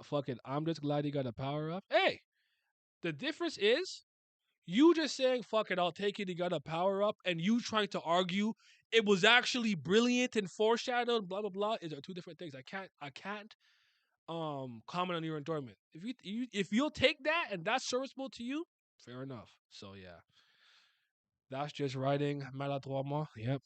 Fuck it. I'm just glad he got a power up. Hey, the difference is you just saying fuck it. I'll take it. He got a power up, and you trying to argue it was actually brilliant and foreshadowed. Blah blah blah. Is are two different things. I can't. Comment on your enjoyment. If you'll take that and that's serviceable to you, fair enough. So yeah, that's just writing maladroitement. Yep.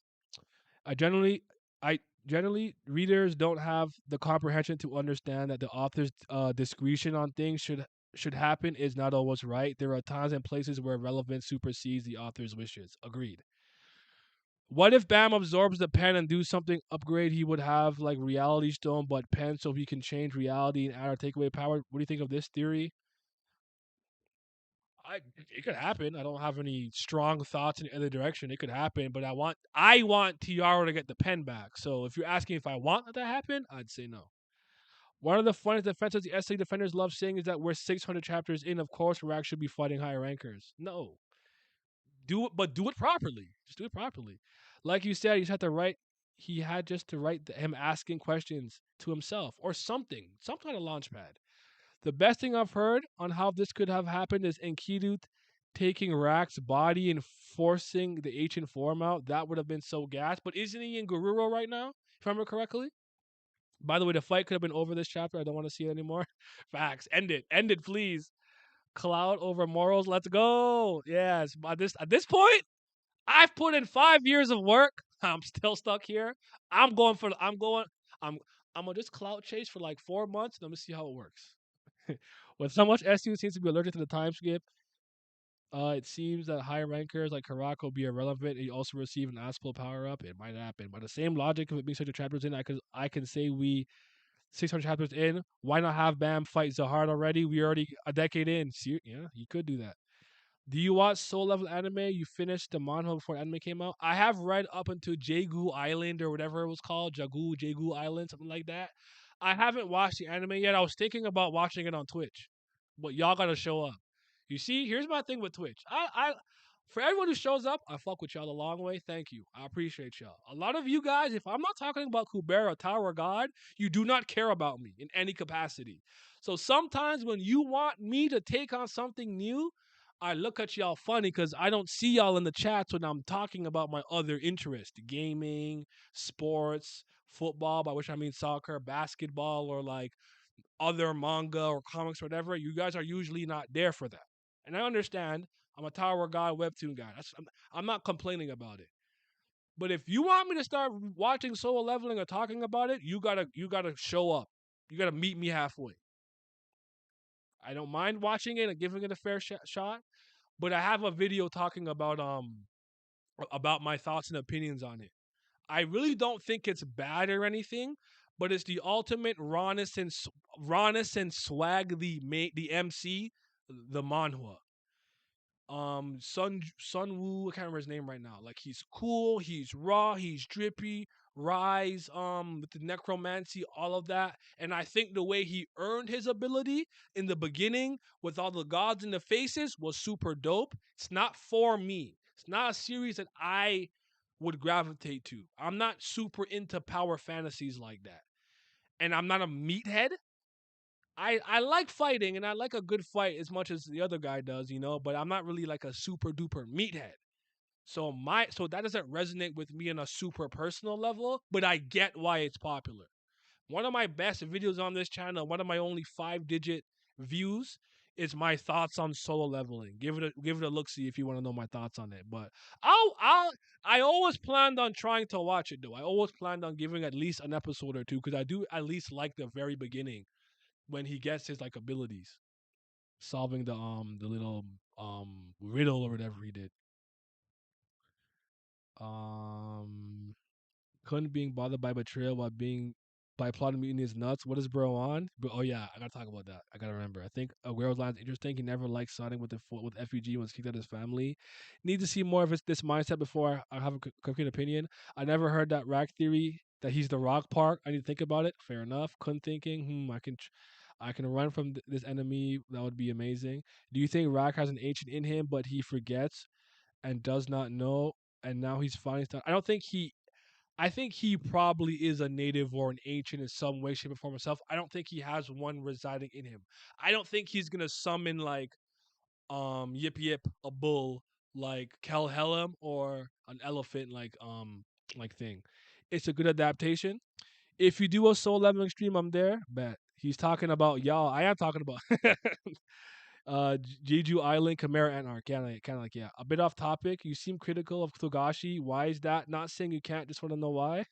I generally, I generally readers don't have the comprehension to understand that the author's discretion on things should happen is not always right. There are times and places where relevance supersedes the author's wishes. Agreed. What if Bam absorbs the pen and do something upgrade he would have like reality stone but pen so he can change reality and add or take away power? What do you think of this theory? It could happen. I don't have any strong thoughts in either direction. It could happen, but I want Tiara to get the pen back. So if you're asking if I want that to happen, I'd say no. One of the funniest defenses the SC defenders love saying is that we're 600 chapters in. Of course, Rack should be fighting higher rankers. No, do it, but do it properly. Just do it properly. Like you said, you just have to write. He had just to write him asking questions to himself or something, some kind of launch pad. The best thing I've heard on how this could have happened is Enkidu taking Rack's body and forcing the ancient form out. That would have been so gas. But isn't he in Garuro right now? If I remember correctly. By the way, the fight could have been over this chapter. I don't want to see it anymore. Facts. End it. End it, please. Cloud over morals. Let's go. Yes. At this point, I've put in 5 years of work. I'm still stuck here. I'm going for. I'm going. I'm. I'm gonna just cloud chase for like 4 months. Let me see how it works. With so much SU seems to be allergic to the time skip, it seems that higher rankers like Karako will be irrelevant. And you also receive an Aspel power up. It might happen. By the same logic of it being such a chapters in, I can say we 600 chapters in. Why not have Bam fight Zahard already? We already a decade in. See, yeah, you could do that. Do you watch Soul Level anime? You finished the manhwa before anime came out. I have read up until Jagu Island or whatever it was called, Jagu Island, something like that. I haven't watched the anime yet. I was thinking about watching it on Twitch, but y'all gotta show up. You see, here's my thing with Twitch. For everyone who shows up, I fuck with y'all the long way. Thank you. I appreciate y'all. A lot of you guys, if I'm not talking about Kubera, Tower God, you do not care about me in any capacity. So sometimes when you want me to take on something new, I look at y'all funny because I don't see y'all in the chats when I'm talking about my other interest gaming, sports, football, by which I mean soccer, basketball, or like other manga or comics or whatever. You guys are usually not there for that. And I understand. I'm a Tower guy, webtoon guy. I'm not complaining about it. But if you want me to start watching Solo Leveling or talking about it, you gotta show up. You gotta meet me halfway. I don't mind watching it and giving it a fair shot, but I have a video talking about my thoughts and opinions on it. I really don't think it's bad or anything, but it's the ultimate rawness and swag the MC the manhwa. Sun Woo, I can't remember his name right now. Like he's cool, he's raw, he's drippy, rise with the necromancy, all of that. And I think the way he earned his ability in the beginning with all the gods in the faces was super dope. It's not for me. It's not a series that I would gravitate to. I'm not super into power fantasies like that. And I'm not a meathead. I like fighting and I like a good fight as much as the other guy does, but I'm not really like a super duper meathead. So that doesn't resonate with me on a super personal level, but I get why it's popular. One of my best videos on this channel, one of my only 5-digit views, is my thoughts on Solo Leveling. Give it a look see if you want to know my thoughts on it. But I always planned on trying to watch it though. I always planned on giving at least an episode or two because I do at least like the very beginning when he gets his like abilities, solving the little riddle or whatever he did. Um, couldn't being bothered by betrayal by plotting mutiny is nuts. What is bro on? But oh yeah, I gotta talk about that. I gotta remember. I think Aguero's line's interesting. He never liked siding with FUG when kicked out his family. Need to see more of this mindset before I have a complete opinion. I never heard that rack theory that he's the rock part. I need to think about it. Fair enough. Couldn't thinking. I can run from this enemy. That would be amazing. Do you think Rack has an ancient in him, but he forgets and does not know, and now he's finding stuff? I think he probably is a native or an ancient in some way, shape, or form himself. I don't think he has one residing in him. I don't think he's gonna summon like Yip Yip, a bull like Kel Helm, or an elephant like thing. It's a good adaptation. If you do a soul leveling stream, I'm there. Bet. He's talking about y'all. I am talking about Jeju Island, Chimera Anarch. Kind of like, yeah. A bit off topic. You seem critical of Togashi. Why is that? Not saying you can't. Just want to know why.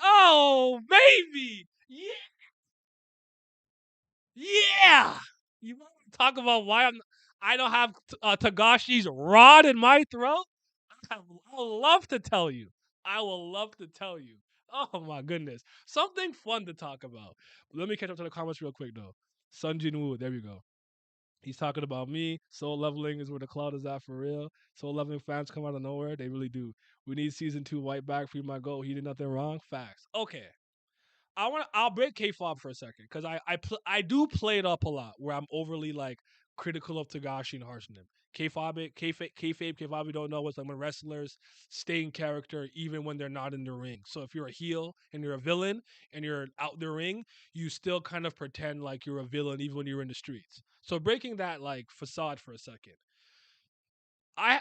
Oh, baby. Yeah. Yeah. You want to talk about why I don't have Togashi's rod in my throat? I'll love to tell you. I will love to tell you. Oh my goodness. Something fun to talk about. Let me catch up to the comments real quick though. Sun Jin Woo, there we go. He's talking about me. Soul leveling is where the cloud is at for real. Soul leveling fans come out of nowhere. They really do. We need season 2 white back for my goal. He did nothing wrong. Facts. Okay. I'll break K-Fob for a second because I do play it up a lot where I'm overly like critical of Togashi and harshing him. K-Fob, you don't know what's like when wrestlers stay in character even when they're not in the ring. So if you're a heel and you're a villain and you're out the ring, you still kind of pretend like you're a villain even when you're in the streets. So breaking that like facade for a second. I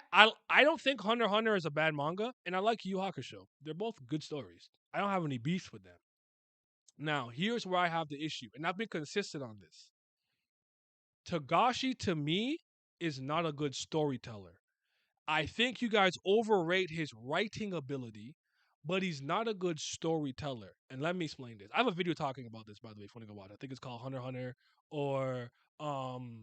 don't think Hunter x Hunter is a bad manga, and I like Yu Yu Hakusho. They're both good stories. I don't have any beefs with them. Now, here's where I have the issue, and I've been consistent on this. Togashi, to me, is not a good storyteller. I think you guys overrate his writing ability, but he's not a good storyteller. And let me explain this. I have a video talking about this, by the way, if you want to go watch it. I think it's called Hunter x Hunter or um,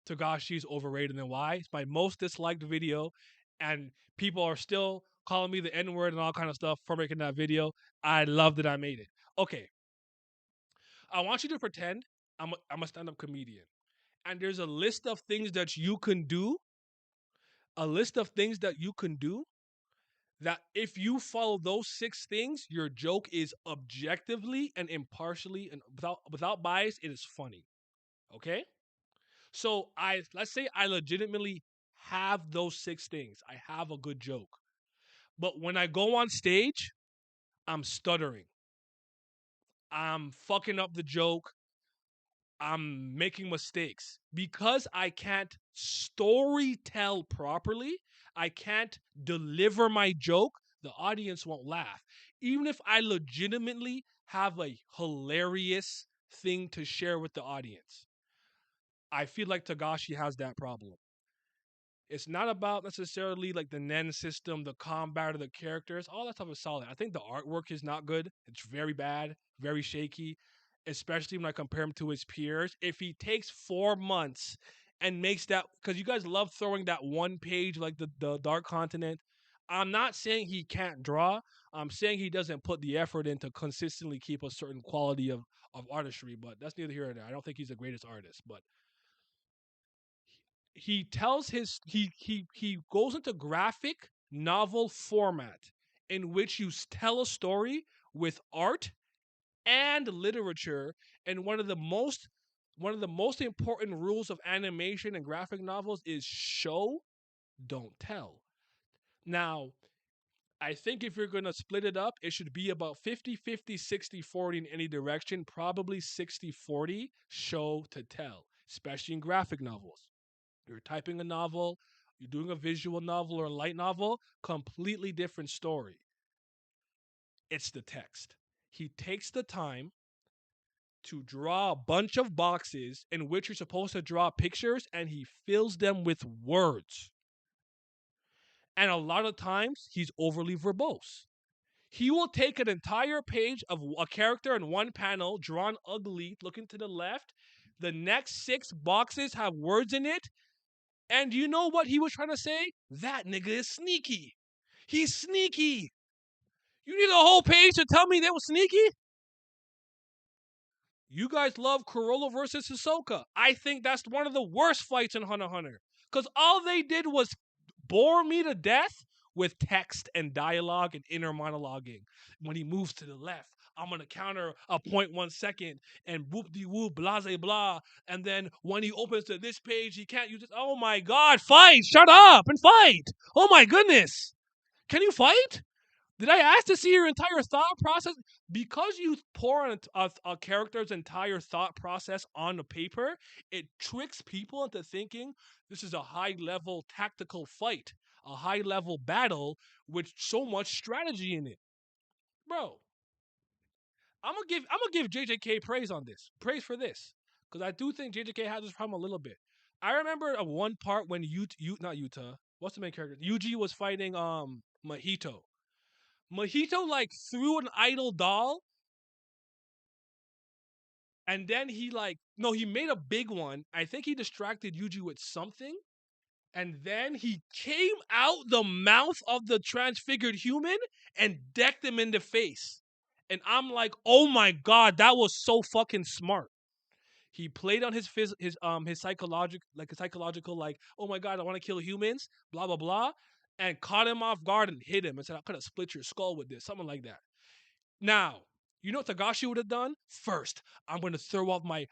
Togashi's Overrated and Why. It's my most disliked video, and people are still calling me the N word and all kind of stuff for making that video. I love that I made it. Okay, I want you to pretend I'm a stand up comedian, and there's a list of things that you can do, a list of things that you can do that if you follow those six things, your joke is objectively and impartially and without bias, it is funny. Okay? So I let's say I legitimately have those six things. I have a good joke. But when I go on stage, I'm stuttering. I'm fucking up the joke. I'm making mistakes because I can't story tell properly. I can't deliver my joke. The audience won't laugh. Even if I legitimately have a hilarious thing to share with the audience, I feel like Togashi has that problem. It's not about necessarily like the Nen system, the combat of the characters. All that stuff is solid. I think the artwork is not good. It's very bad, very shaky, especially when I compare him to his peers. If he takes 4 months and makes that, because you guys love throwing that one page like the Dark Continent. I'm not saying he can't draw. I'm saying he doesn't put the effort in to consistently keep a certain quality of artistry, but that's neither here nor there. I don't think he's the greatest artist, but he tells he goes into graphic novel format in which you tell a story with art and literature, and one of the most important rules of animation and graphic novels is show, don't tell. Now, I think if you're going to split it up, it should be about 50-50, 60-40 in any direction, probably 60-40 show to tell, especially in graphic novels. You're typing a novel, you're doing a visual novel or a light novel, completely different story. It's the text. He takes the time to draw a bunch of boxes in which you're supposed to draw pictures and he fills them with words. And a lot of times he's overly verbose. He will take an entire page of a character in one panel, drawn ugly, looking to the left. The next six boxes have words in it. And you know what he was trying to say? That nigga is sneaky. He's sneaky. You need a whole page to tell me they were sneaky? You guys love Corolla versus Hisoka. I think that's one of the worst fights in Hunter x Hunter. Because all they did was bore me to death with text and dialogue and inner monologuing. When he moves to the left, I'm gonna counter a 0.1 second and whoop de whoop, blase blah. And then when he opens to this page, he can't use it. Oh my god, fight! Shut up and fight! Oh my goodness! Can you fight? Did I ask to see your entire thought process? Because you pour a character's entire thought process on the paper, it tricks people into thinking this is a high level tactical fight, a high level battle with so much strategy in it. Bro, I'm gonna give JJK praise on this. Praise for this. Because I do think JJK has this problem a little bit. I remember one part when not Utah, what's the main character? Yuji was fighting Mahito. Mojito like threw an idol doll, and then he like no, he made a big one. I think he distracted Yuji with something, and then he came out the mouth of the transfigured human and decked him in the face. And I'm like, oh my god, that was so fucking smart. He played on his psychological like, oh my god, I want to kill humans, blah blah blah, and caught him off guard and hit him and said, I could have split your skull with this, something like that. Now, you know what Togashi would have done? First, I'm gonna throw off my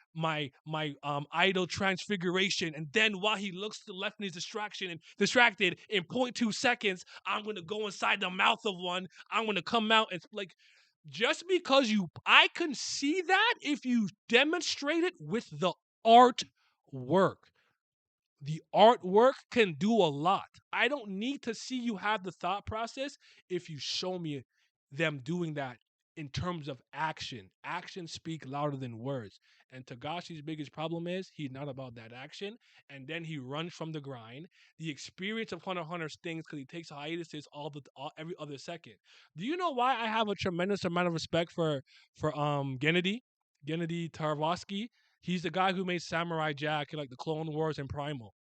idol transfiguration, and then while he looks to the left and he's distracted in 0.2 seconds, I'm gonna go inside the mouth of one. I'm gonna come out and like just because I can see that if you demonstrate it with the artwork. The artwork can do a lot. I don't need to see you have the thought process if you show me them doing that in terms of action. Actions speak louder than words. And Tagashi's biggest problem is he's not about that action. And then he runs from the grind. The experience of Hunter x Hunter stings because he takes hiatuses every other second. Do you know why I have a tremendous amount of respect for Gennady Tarkovsky? He's the guy who made Samurai Jack and like the Clone Wars and Primal.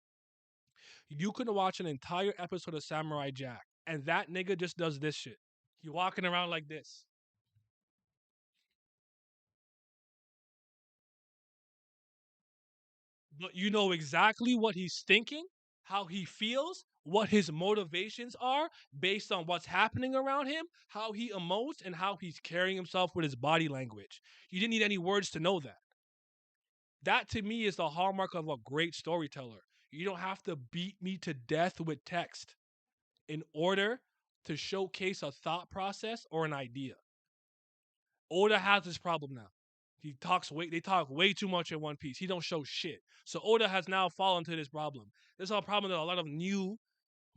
You can watch an entire episode of Samurai Jack and that nigga just does this shit. He walking around like this. But you know exactly what he's thinking, how he feels, what his motivations are based on what's happening around him, how he emotes, and how he's carrying himself with his body language. You didn't need any words to know that. That to me is the hallmark of a great storyteller. You don't have to beat me to death with text in order to showcase a thought process or an idea. Oda has this problem now. They talk way too much in One Piece. He don't show shit. So Oda has now fallen to this problem. This is a problem that a lot of new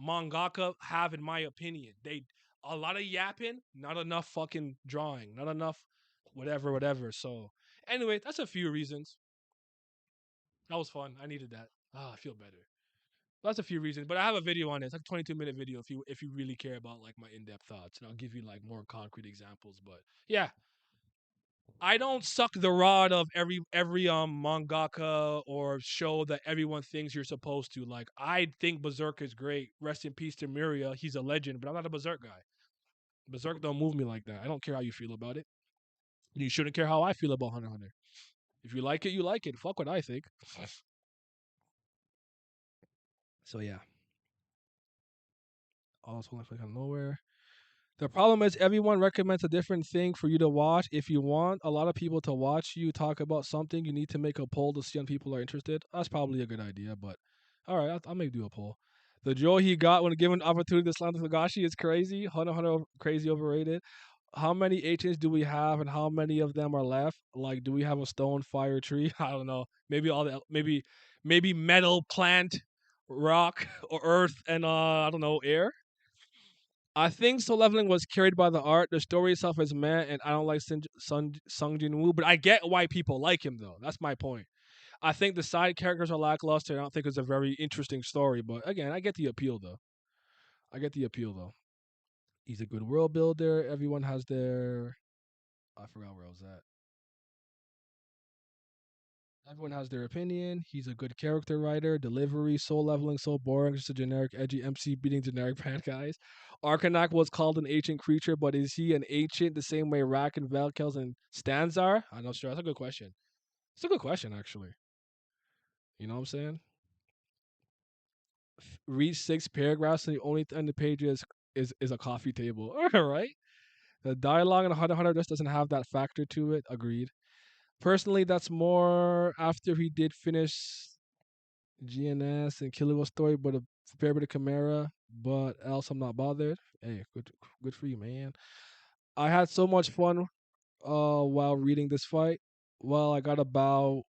mangaka have, in my opinion. They a lot of yapping, not enough fucking drawing, not enough whatever, whatever. So anyway, that's a few reasons. That was fun. I needed that. I feel better. That's a few reasons, but I have a video on it. It's like a 22-minute video if you really care about like my in-depth thoughts, and I'll give you like more concrete examples. But yeah, I don't suck the rod of every mangaka or show that everyone thinks you're supposed to. Like I think Berserk is great. Rest in peace to Miria. He's a legend, but I'm not a Berserk guy. Berserk don't move me like that. I don't care how you feel about it. You shouldn't care how I feel about Hunter x Hunter. If you like it, you like it. Fuck what I think. So yeah, also like out of nowhere. The problem is everyone recommends a different thing for you to watch. If you want a lot of people to watch you talk about something, you need to make a poll to see if people are interested. That's probably a good idea, but all right, I'll maybe do a poll. The joy he got when given opportunity to slam Togashi is crazy. Hunter x Hunter crazy overrated. How many agents do we have, and how many of them are left? Like, do we have a stone, fire, tree? I don't know. Maybe all the maybe metal, plant, rock, or earth, and I don't know, air. I think Soul Leveling was carried by the art. The story itself is meh, and I don't like Sung Jin Woo, but I get why people like him though. That's my point. I think the side characters are lackluster. I don't think it's a very interesting story, but again, I get the appeal though. I get the appeal though. He's a good world builder. Everyone has their. I forgot where I was at. Everyone has their opinion. He's a good character writer. Delivery, Soul Leveling, so boring. Just a generic, edgy MC beating generic bad guys. Arcanak was called an ancient creature, but is he an ancient the same way Rack and Valkels and Stans are? I'm not sure. That's a good question. It's a good question, actually. You know what I'm saying? Read 6 paragraphs and the only thing on the page is a coffee table. All right. The dialogue in Hunter x Hunter just doesn't have that factor to it. Agreed. Personally, that's more after he did finish GNS and Killer Story, but a fair bit of Chimera. But else, I'm not bothered. Hey, good for you, man. I had so much fun while reading this fight. Well, I got bow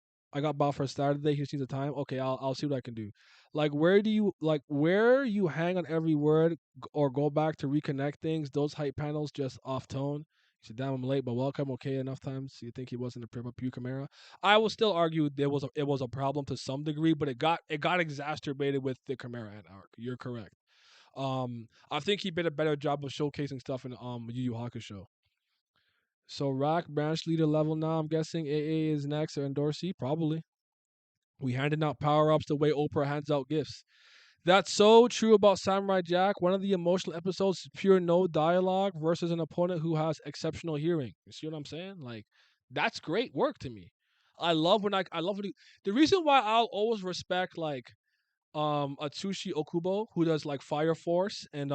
for Saturday. He just needs the time. Okay, I'll see what I can do. Like where you hang on every word or go back to reconnect things? Those hype panels just off tone. He said, "Damn, I'm late, but welcome." Okay, enough times. So you think he wasn't a Pew Camara? I will still argue it was a problem to some degree, but it got exacerbated with the Camara and arc. You're correct. I think he did a better job of showcasing stuff in Yu Yu Hakusho. So Rock branch leader level now. I'm guessing AA is next or Dorsey probably. We handed out power ups the way Oprah hands out gifts. That's so true about Samurai Jack. One of the emotional episodes is pure no dialogue versus an opponent who has exceptional hearing. You see what I'm saying? Like that's great work to me. I love when the reason why I'll always respect like Atsushi Okubo, who does like Fire Force and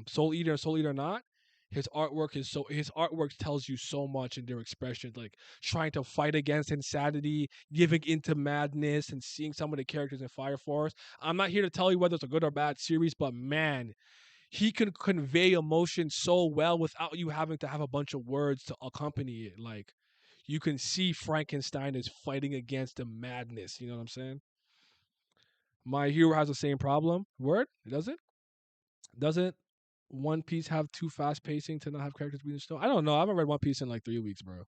Soul Eater not. His artwork tells you so much in their expressions, like trying to fight against insanity, giving into madness, and seeing some of the characters in Fire Force. I'm not here to tell you whether it's a good or bad series, but man, he can convey emotion so well without you having to have a bunch of words to accompany it. Like you can see Frankenstein is fighting against the madness. You know what I'm saying? My Hero has the same problem. Word? It doesn't? Doesn't One Piece have too fast pacing to not have characters being still? I don't know. I haven't read One Piece in like 3 weeks, bro.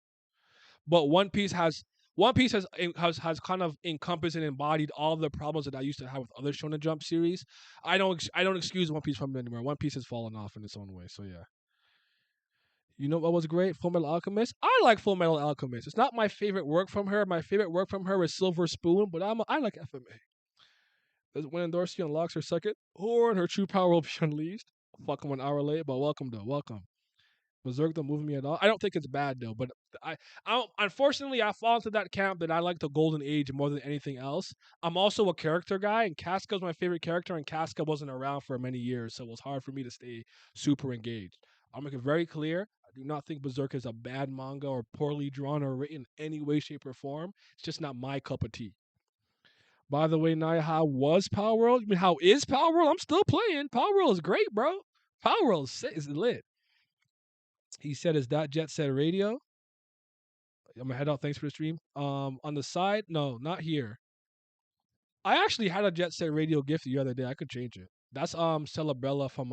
But One Piece has kind of encompassed and embodied all the problems that I used to have with other Shonen Jump series. I don't excuse One Piece from it anymore. One Piece has fallen off in its own way. So yeah. You know what was great? Full Metal Alchemist. I like Full Metal Alchemist. It's not my favorite work from her. My favorite work from her is Silver Spoon, but I like FMA. When Dorsey unlocks her second horn, her true power will be unleashed. Fucking 1 hour late, but welcome though. Welcome. Berserk don't move me at all. I don't think it's bad though, but I don't, unfortunately I fall into that camp that I like the golden age more than anything else. I'm also a character guy, and Casca's my favorite character, and Casca wasn't around for many years, so it was hard for me to stay super engaged. I'll make it very clear. I do not think Berserk is a bad manga or poorly drawn or written in any way, shape, or form. It's just not my cup of tea. By the way, Naya, how was Power World? I mean, how is Power World? I'm still playing. Power World is great, bro. Power World is lit. He said, "Is that Jet Set Radio?" I'm gonna head out. Thanks for the stream. On the side, no, not here. I actually had a Jet Set Radio gift the other day. I could change it. That's Celebrella from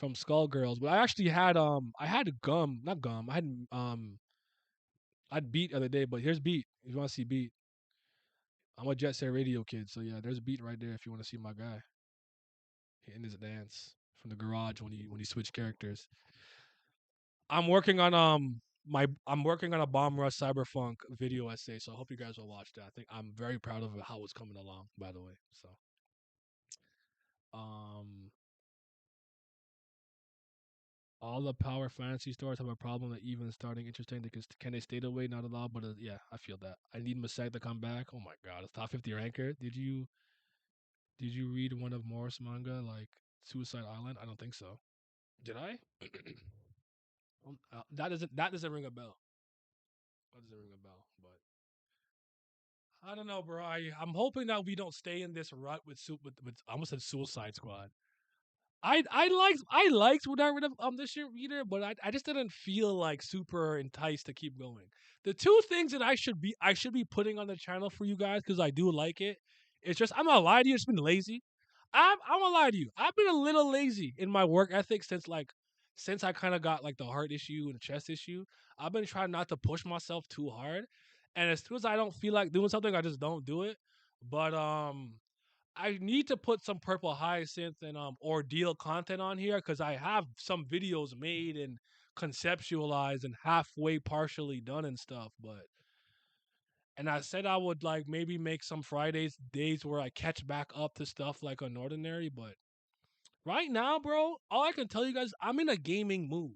Skullgirls. But I actually had I had gum, not gum. I had Beat the other day. But here's Beat. If you want to see Beat, I'm a Jet Set Radio kid. So yeah, there's Beat right there. If you want to see my guy hitting his dance from the garage when he switched characters. I'm working on I'm working on a Bomb Rush Cyberpunk video essay, so I hope you guys will watch that. I think I'm very proud of how it's coming along, by the way. So um all the power fantasy stores have a problem that even starting interesting because can they stay away? Not allowed, but yeah, I feel that. I need Masek to come back. Oh my god, it's top 50 ranker. Did you read one of Morris manga like Suicide Island? I don't think so. Did I? That doesn't ring a bell. That doesn't ring a bell, but I don't know, bro. I'm hoping that we don't stay in this rut with I almost said Suicide Squad. I liked when I read this shit reader, but I just didn't feel like super enticed to keep going. The two things that I should be putting on the channel for you guys because I do like it. It's just I'm not lie to you. It's been lazy. I'm gonna lie to you. I've been a little lazy in my work ethic since I kind of got like the heart issue and the chest issue. I've been trying not to push myself too hard, and as soon as I don't feel like doing something, I just don't do it. But I need to put some purple hyacinth and ordeal content on here because I have some videos made and conceptualized and halfway partially done and stuff. But and I said I would like maybe make some Fridays days where I catch back up to stuff like an ordinary. But right now, bro, all I can tell you guys, I'm in a gaming mood.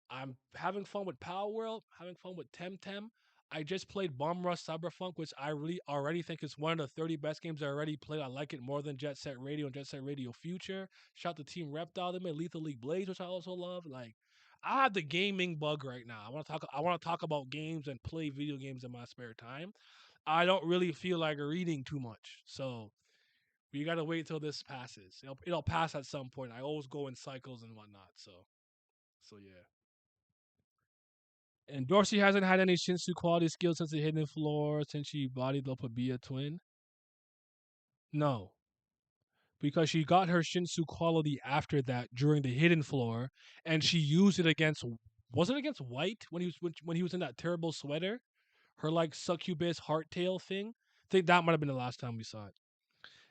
I'm having fun with Power World, having fun with Temtem. I just played Bomb Rush Cyberpunk, which I really already think is one of the 30 best games I already played. I like it more than Jet Set Radio and Jet Set Radio Future. Shout to Team Reptile. They made Lethal League Blaze, which I also love. Like, I have the gaming bug right now. I want to talk about games and play video games in my spare time. I don't really feel like reading too much. So we gotta wait till this passes. It'll pass at some point. I always go in cycles and whatnot. So yeah. And Dorsey hasn't had any Shinsu quality skills since the Hidden Floor, since she bodied up a Bia twin. No, because she got her Shinsu quality after that during the Hidden Floor, and she used it against. Was it against White when he was in that terrible sweater? Her like succubus heart tail thing. I think that might have been the last time we saw it.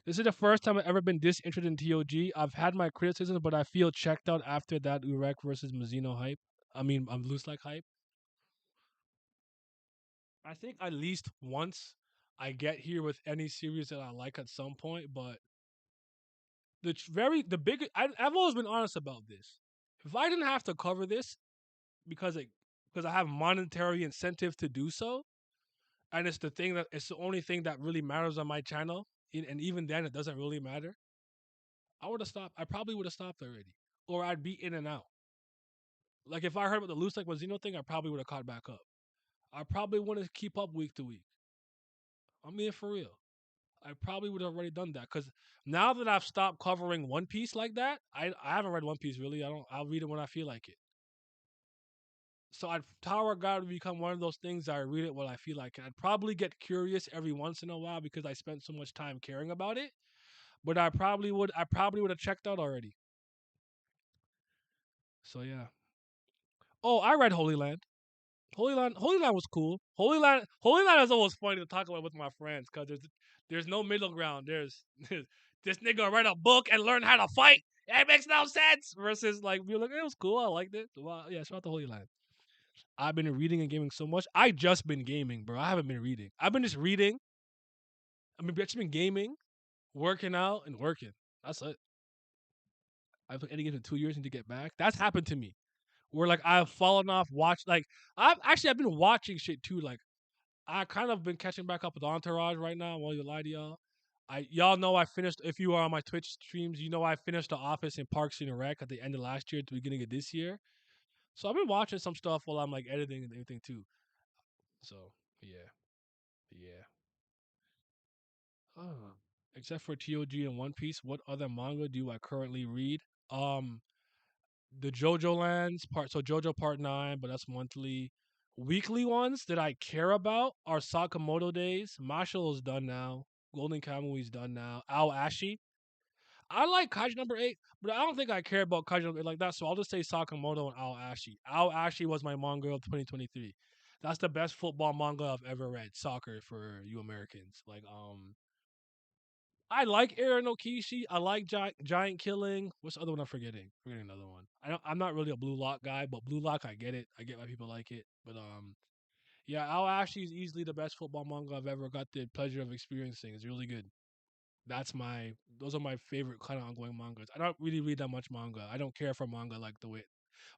This is the first time I've ever been disinterested in TOG. I've had my criticisms, but I feel checked out after that Urek versus Mizuno hype. I mean, I'm loose like hype. I think at least once I get here with any series that I like at some point, but the big I've always been honest about this. If I didn't have to cover this because it because I have monetary incentive to do so, and it's the only thing that really matters on my channel, and even then it doesn't really matter. I would have stopped. I probably would have stopped already, or I'd be in and out. Like if I heard about the loose like Mazino thing, I probably would have caught back up. I probably wouldn't keep up week to week. I'm being for real. I probably would have already done that because now that I've stopped covering One Piece like that, I haven't read One Piece really. I'll read it when I feel like it. So Tower God would become one of those things that I read it when I feel like it. I'd probably get curious every once in a while because I spent so much time caring about it. But I probably would have checked out already. So yeah. Oh, I read Holy Land. Holy Land was cool. Holy Land is always funny to talk about with my friends because there's no middle ground. This nigga read a book and learn how to fight. It makes no sense. Versus like we are like it was cool. I liked it. Well, yeah, shout out to Holy Land. I've been reading and gaming so much. I just been gaming, bro. I haven't been reading. I've been just reading. I mean, just been gaming, working out, and working. That's it. I played any games in 2 years and to get back. That's happened to me. Where like I've fallen off watch like I've been watching shit too. Like I kind of been catching back up with Entourage right now. I won't even lie to y'all. Y'all know I finished. If you are on my Twitch streams, you know I finished The Office and Parks and Rec at the end of last year, at the beginning of this year. So I've been watching some stuff while I'm like editing and everything too. So yeah, yeah. Oh. Except for TOG and One Piece, what other manga do I currently read? Um, the JoJo Lands part. So JoJo Part 9, but that's monthly. Weekly ones that I care about are Sakamoto Days. Marshall is done now. Golden Kamuy is done now. Ao Ashi. I like Kaiji number 8, but I don't think I care about Kaiji number 8 like that. So I'll just say Sakamoto and Ao Ashi. Ao Ashi was my manga of 2023. That's the best football manga I've ever read. Soccer for you Americans. I like Aaron Okishi. I like Giant Killing. What's the other one I'm forgetting? Forgetting another one. I'm not really a Blue Lock guy, but Blue Lock I get it. I get why people like it. But yeah, Al Ashley is easily the best football manga I've ever got the pleasure of experiencing. It's really good. Those are my favorite kind of ongoing mangas. I don't really read that much manga. I don't care for manga like the way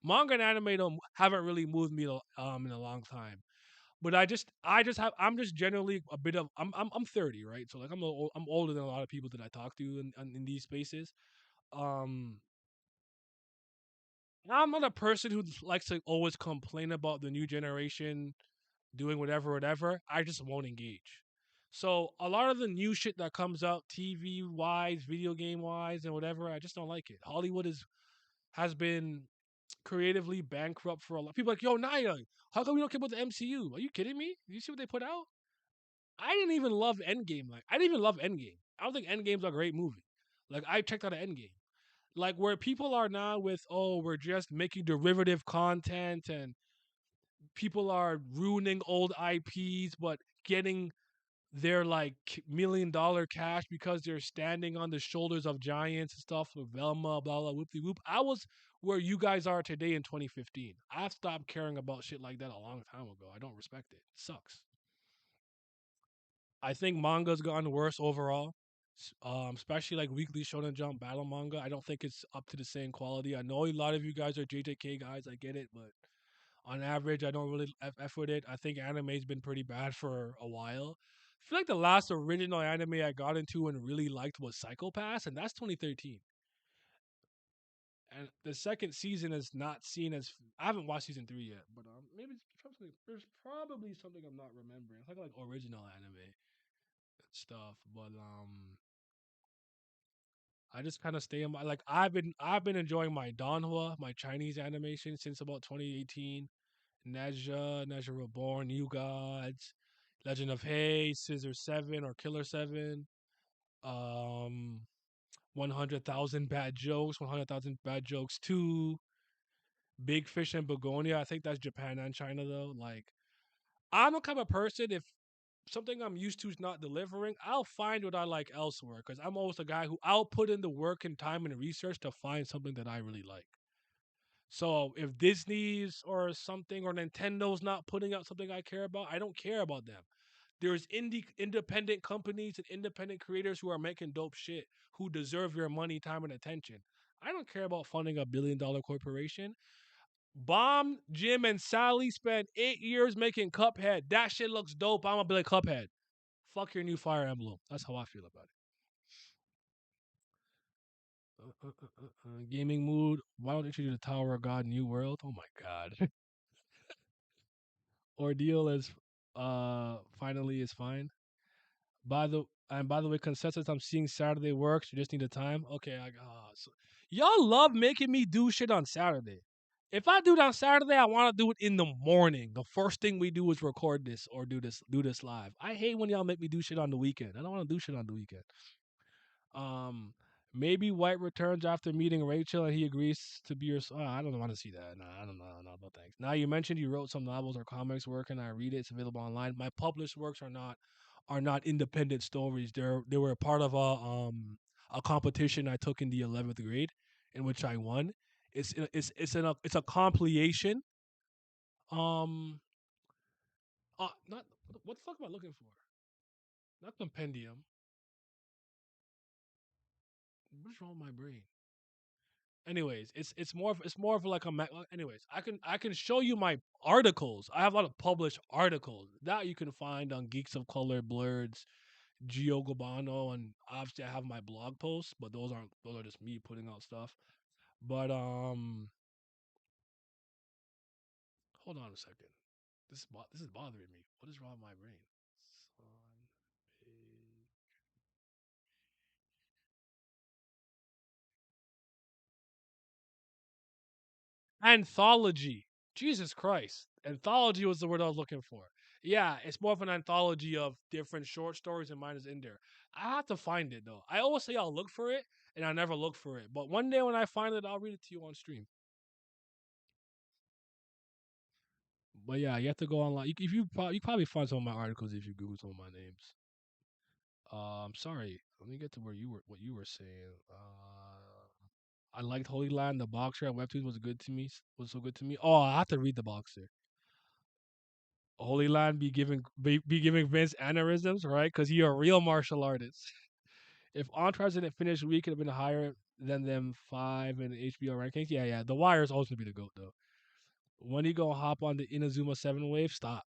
manga and anime don't haven't really moved me in a long time. But I'm just generally a bit of I'm 30, right? So like I'm older than a lot of people that I talk to in these spaces. Um I'm not a person who likes to always complain about the new generation doing whatever. I just won't engage. So a lot of the new shit that comes out TV wise, video game wise, and whatever, I just don't like it. Hollywood has been creatively bankrupt for a lot. People are like, yo, Naya, how come we don't care about the MCU? Are you kidding me? You see what they put out? I didn't even love Endgame. Like I didn't even love Endgame. I don't think Endgame's a great movie. Like I checked out Endgame. Like where people are now with, oh, we're just making derivative content and people are ruining old IPs, but getting their like $1 million cash because they're standing on the shoulders of giants and stuff with Velma, blah blah whoop de whoop. I was where you guys are today in 2015. I've stopped caring about shit like that a long time ago. I don't respect it. It sucks. I think manga's gotten worse overall. Especially like Weekly Shonen Jump battle manga. I don't think it's up to the same quality. I know a lot of you guys are JJK guys. I get it, but on average, I don't really F with it. I think anime's been pretty bad for a while. I feel like the last original anime I got into and really liked was Psycho-Pass, and that's 2013. And the second season is not seen as. I haven't watched season 3 yet, but maybe there's probably something I'm not remembering. It's like original anime stuff, but I just kind of stay in my like I've been enjoying my Danhua, my Chinese animation since about 2018. Nezha Reborn, New Gods, Legend of Hay, Scissor 7 or Killer 7, um 100,000 Bad Jokes, 100,000 Bad Jokes 2, Big Fish and Begonia. I think that's Japan and China though. Like I'm the kind of person if something I'm used to is not delivering, I'll find what I like elsewhere because I'm always a guy who I'll put in the work and time and research to find something that I really like. So if Disney's or something or Nintendo's not putting out something I care about, I don't care about them. There's independent companies and independent creators who are making dope shit who deserve your money, time, and attention. I don't care about funding a $1 billion corporation. Baam, Jim, and Sally spent 8 years making Cuphead. That shit looks dope. I'm gonna be like Cuphead. Fuck your new Fire Emblem. That's how I feel about it. Gaming mood. Why don't you do the Tower of God New World? Oh my god. Ordeal is finally is fine. By the way, consensus I'm seeing Saturday works. You just need the time. Okay, y'all love making me do shit on Saturday. If I do it on Saturday, I want to do it in the morning. The first thing we do is record this or do this live. I hate when y'all make me do shit on the weekend. I don't want to do shit on the weekend. Um, maybe White returns after meeting Rachel and he agrees to be your. I don't want to see that. No, I don't know. No thanks. Now you mentioned you wrote some novels or comics work, and I read it. It's available online. My published works are not independent stories. They were a part of a competition I took in the 11th grade, in which I won. It's a compilation. Um, not what the fuck am I looking for? Not compendium. What's wrong with my brain? Anyways, it's more of like a anyways, I can show you my articles. I have a lot of published articles that you can find on Geeks of Color, Blurds, Gio Gabano, and obviously I have my blog posts, but those are just me putting out stuff. But hold on a second. This is bothering me. What is wrong with my brain? Son, page. Anthology. Jesus Christ. Anthology was the word I was looking for. Yeah, it's more of an anthology of different short stories, and mine is in there. I have to find it though. I always say I'll look for it, and I never look for it. But one day when I find it, I'll read it to you on stream. But yeah, you have to go online. If you probably find some of my articles if you Google some of my names. Sorry. Let me get to where you were. What you were saying. I liked Holy Land. The Boxer on Webtoons was good to me. Was so good to me. Oh, I have to read the Boxer. Holy Land be giving Vince aneurysms, right? Because he a real martial artist. If Entourage didn't finish weak, could have been higher than them five in the HBO rankings. Yeah, yeah. The Wire is always gonna be the goat though. When you gonna hop on the Inazuma Seven wave? Stop.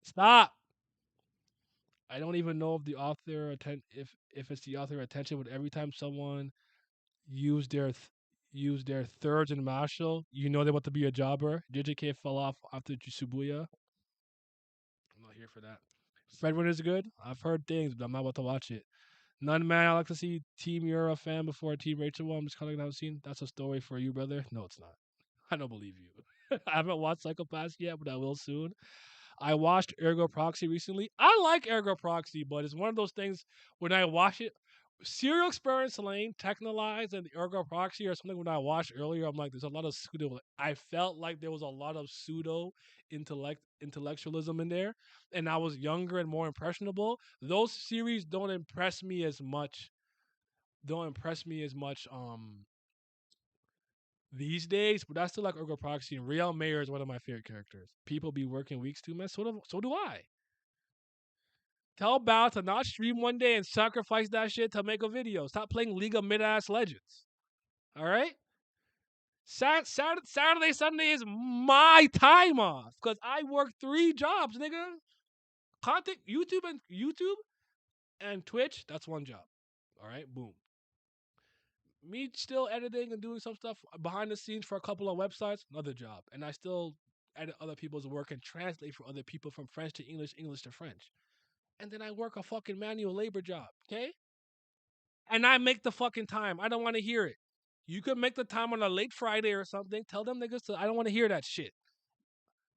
Stop. I don't even know if the author if it's the author attention, but every time someone use their use their thirds in Marshall, you know they're about to be a jobber. JJK fell off after Shibuya. I'm not here for that. Fredwin is good. I've heard things, but I'm not about to watch it. None man, I like to see Team Euro fan before Team Rachel one. I'm just calling it out scene. That's a story for you, brother. No, it's not. I don't believe you. I haven't watched Psychopaths yet, but I will soon. I watched Ergo Proxy recently. I like Ergo Proxy, but it's one of those things when I watch it. Serial Experience Lane, Technolize, and the Ergo Proxy are something when I watched earlier. I'm like, there's a lot of pseudo. I felt like there was a lot of pseudo intellectualism in there, and I was younger and more impressionable. Those series don't impress me as much. Don't impress me as much. These days, but I still like Ergo Proxy, and Real Mayor is one of my favorite characters. People be working weeks too much. So do I. Tell Bao to not stream one day and sacrifice that shit to make a video. Stop playing League of Mid Ass Legends. All right? Saturday, Sunday is my time off because I work 3 jobs, nigga. Content, YouTube and Twitch. That's one job. All right, boom. Me still editing and doing some stuff behind the scenes for a couple of websites. Another job, and I still edit other people's work and translate for other people from French to English, English to French. And then I work a fucking manual labor job. Okay, and I make the fucking time. I don't want to hear it. You could make the time on a late Friday or something. Tell them niggas to. I don't want to hear that shit.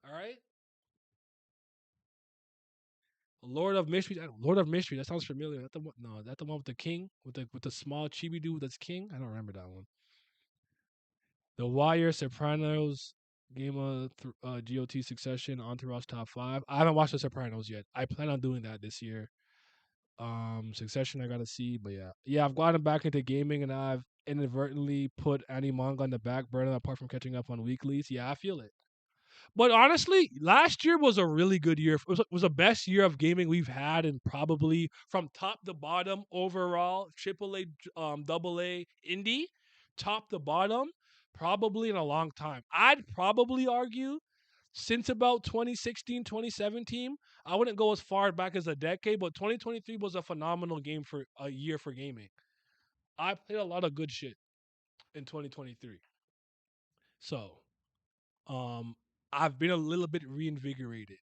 All right. Lord of Mystery. Lord of Mystery. That sounds familiar. That the one? No, that the one with the king with the small chibi dude that's king. I don't remember that one. The Wire, Sopranos, Game of GOT Succession, Entourage Top Five. I haven't watched The Sopranos yet. I plan on doing that this year. Succession I gotta see, but yeah, I've gotten back into gaming and I've inadvertently put any manga on the back burner apart from catching up on weeklies. Yeah, I feel it. But honestly, last year was a really good year. It was the best year of gaming we've had, and probably from top to bottom overall, AAA, double A, indie, top to bottom, probably in a long time. I'd probably argue since about 2016, 2017. I wouldn't go as far back as a decade, but 2023 was a phenomenal game for a year for gaming. I played a lot of good shit in 2023. So, um, I've been a little bit reinvigorated.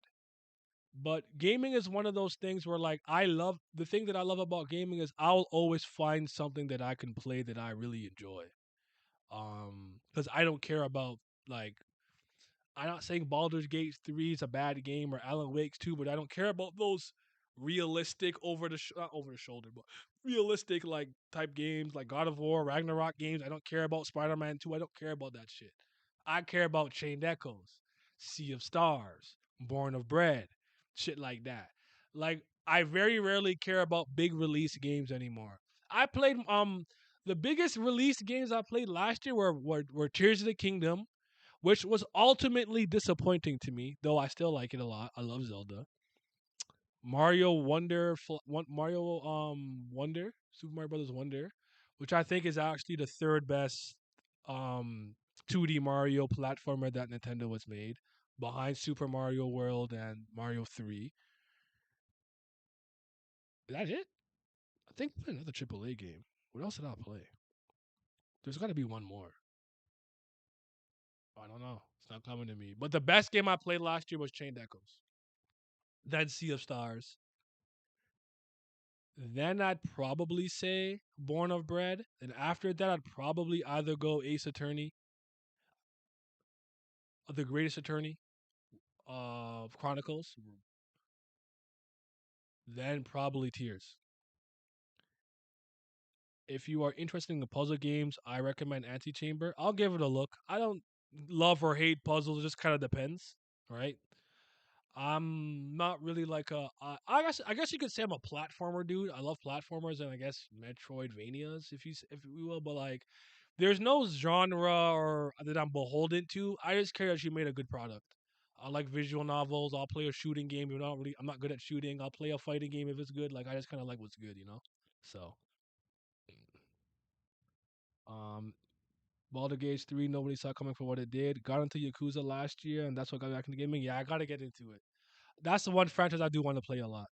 But gaming is one of those things where like I love the thing that I love about gaming is I'll always find something that I can play that I really enjoy. Cuz I don't care about like I'm not saying Baldur's Gate 3 is a bad game or Alan Wake's 2, but I don't care about those realistic not over the shoulder, but realistic like type games like God of War, Ragnarok games. I don't care about Spider-Man 2. I don't care about that shit. I care about Chained Echoes, Sea of Stars, Born of Bread, shit like that. Like I very rarely care about big release games anymore. I played the biggest release games I played last year were Tears of the Kingdom, which was ultimately disappointing to me, though I still like it a lot. I love Zelda. Mario Wonder, Mario Wonder, Super Mario Brothers Wonder which I think is actually the third best um 2D Mario platformer that Nintendo has made, behind Super Mario World and Mario 3. Is that it? I think I played another AAA game. What else did I play? There's got to be one more. I don't know. It's not coming to me. But the best game I played last year was Chained Echoes. Then Sea of Stars. Then I'd probably say Born of Bread. And after that, I'd probably either go Ace Attorney, The Greatest Attorney, Chronicles, then probably Tears. If you are interested in the puzzle games, I recommend Antichamber. I'll give it a look. I don't love or hate puzzles; it just kind of depends, right? I'm not really like I guess you could say I'm a platformer dude. I love platformers and I guess Metroidvanias if you will, but like there's no genre or that I'm beholden to. I just care that you made a good product. I like visual novels. I'll play a shooting game. I'm not good at shooting. I'll play a fighting game if it's good. Like I just kind of like what's good. So, um, Baldur's Gate 3, nobody saw coming for what it did. Got into Yakuza last year, and that's what got me back into gaming. Yeah, I gotta get into it. That's the one franchise I do want to play a lot.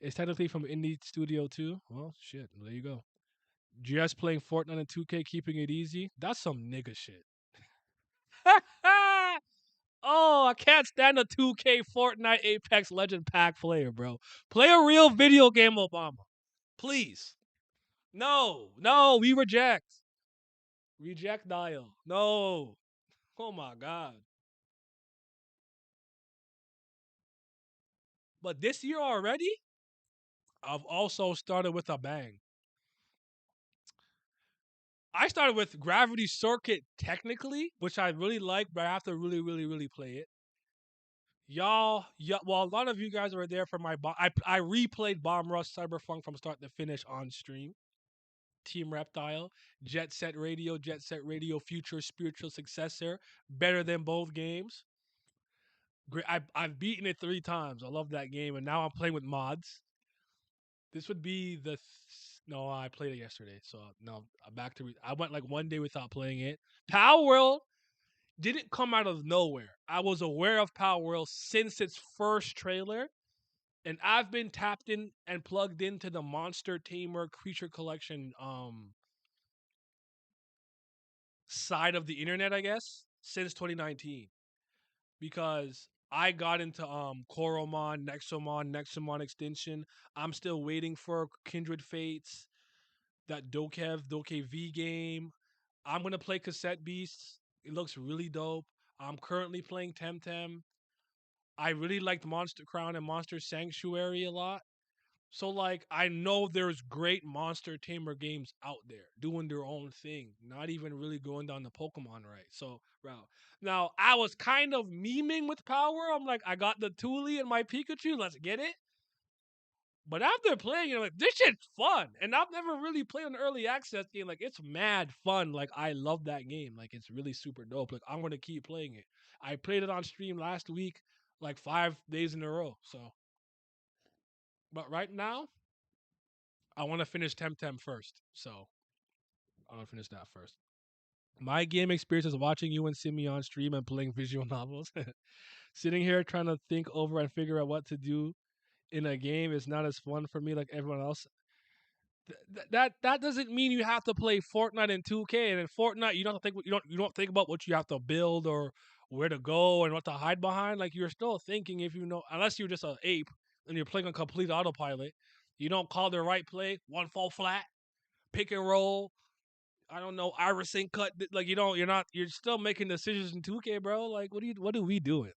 It's technically from indie studio too. Well, shit. There you go. Just playing Fortnite and 2K, keeping it easy. That's some nigga shit. Oh, I can't stand a 2K Fortnite Apex Legend pack player, bro. Play a real video game, Obama. Please. No, no, we reject. Reject dial. No. Oh my god. But this year already, I've also started with a bang. I started with Gravity Circuit technically, which I really like, but I have to really, really, really play it. Y'all, yeah, well, a lot of you guys were there for I replayed Bomb Rush Cyberpunk from start to finish on stream. Team Reptile, Jet Set Radio, future spiritual successor, better than both games. Great, I've beaten it 3 times. I love that game, and now I'm playing with mods. This would be no, I played it yesterday, so no, I'm back to. I went like one day without playing it. Power World didn't come out of nowhere. I was aware of Power World since its first trailer, and I've been tapped in and plugged into the Monster Tamer Creature Collection side of the internet, I guess, since 2019 because I got into Koromon, Nexomon Extinction. I'm still waiting for Kindred Fates, that Dokev game. I'm gonna play Cassette Beasts. It looks really dope. I'm currently playing Temtem. I really liked Monster Crown and Monster Sanctuary a lot. So like I know there's great monster tamer games out there doing their own thing, not even really going down the Pokemon route. Now I was kind of memeing with Power. I'm like, I got the Thule and my Pikachu, let's get it. But after playing it, like this shit's fun, and I've never really played an early access game. Like it's mad fun. Like I love that game. Like it's really super dope. Like I'm gonna keep playing it. I played it on stream last week, like 5 days in a row. So, but right now I want to finish Temtem first. So I want to finish that first. My game experience is watching you and Simeon stream and playing visual novels. Sitting here trying to think over and figure out what to do in a game is not as fun for me like everyone else. That doesn't mean you have to play Fortnite and 2K. And in Fortnite, you don't think you don't think about what you have to build or where to go and what to hide behind. Like you're still thinking if you know, unless you're just an ape and you're playing on complete autopilot. You don't call the right play, one fall flat, pick and roll. I don't know, irising cut. Like you don't, you're not, you're still making decisions in 2K, bro. Like what are we doing?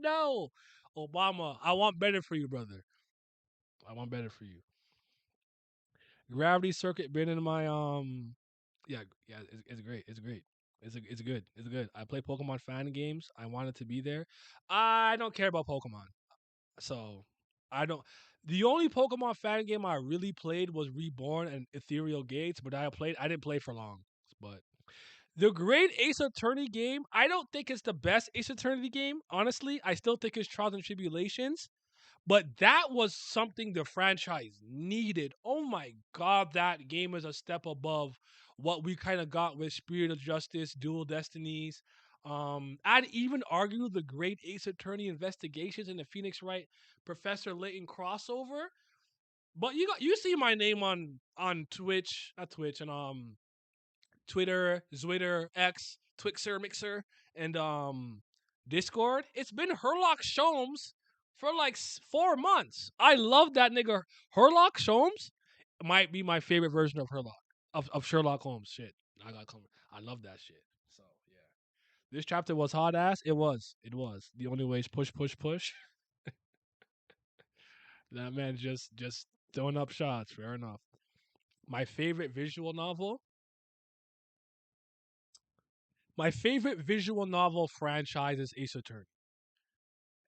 No, Obama, I want better for you, brother. I want better for you. Gravity Circuit been in my yeah, it's great. It's great. It's good. It's good. I play Pokemon fan games. I wanted to be there. I don't care about Pokemon. So I don't the only Pokemon fan game I really played was Reborn and Ethereal Gates, but I didn't play for long. But the great Ace Attorney game, I don't think it's the best Ace Attorney game. Honestly, I still think it's Trials and Tribulations. But that was something the franchise needed. Oh my god, that game is a step above what we kind of got with Spirit of Justice, Dual Destinies. I'd even argue the Great Ace Attorney Investigations and the Phoenix Wright Professor Layton crossover. But you see my name on Twitch, not Twitch, and Twitter, Zwitter, X, Twixer, Mixer, and Discord. It's been Herlock Sholmes for like 4 months. I love that nigga. Herlock Sholmes might be my favorite version of Herlock of Sherlock Holmes. Shit, I got come. I love that shit. So yeah, this chapter was hot ass. It was. It was. The only way is push, push, push. That man just throwing up shots. Fair enough. My favorite visual novel. My favorite visual novel franchise is Ace Attorney.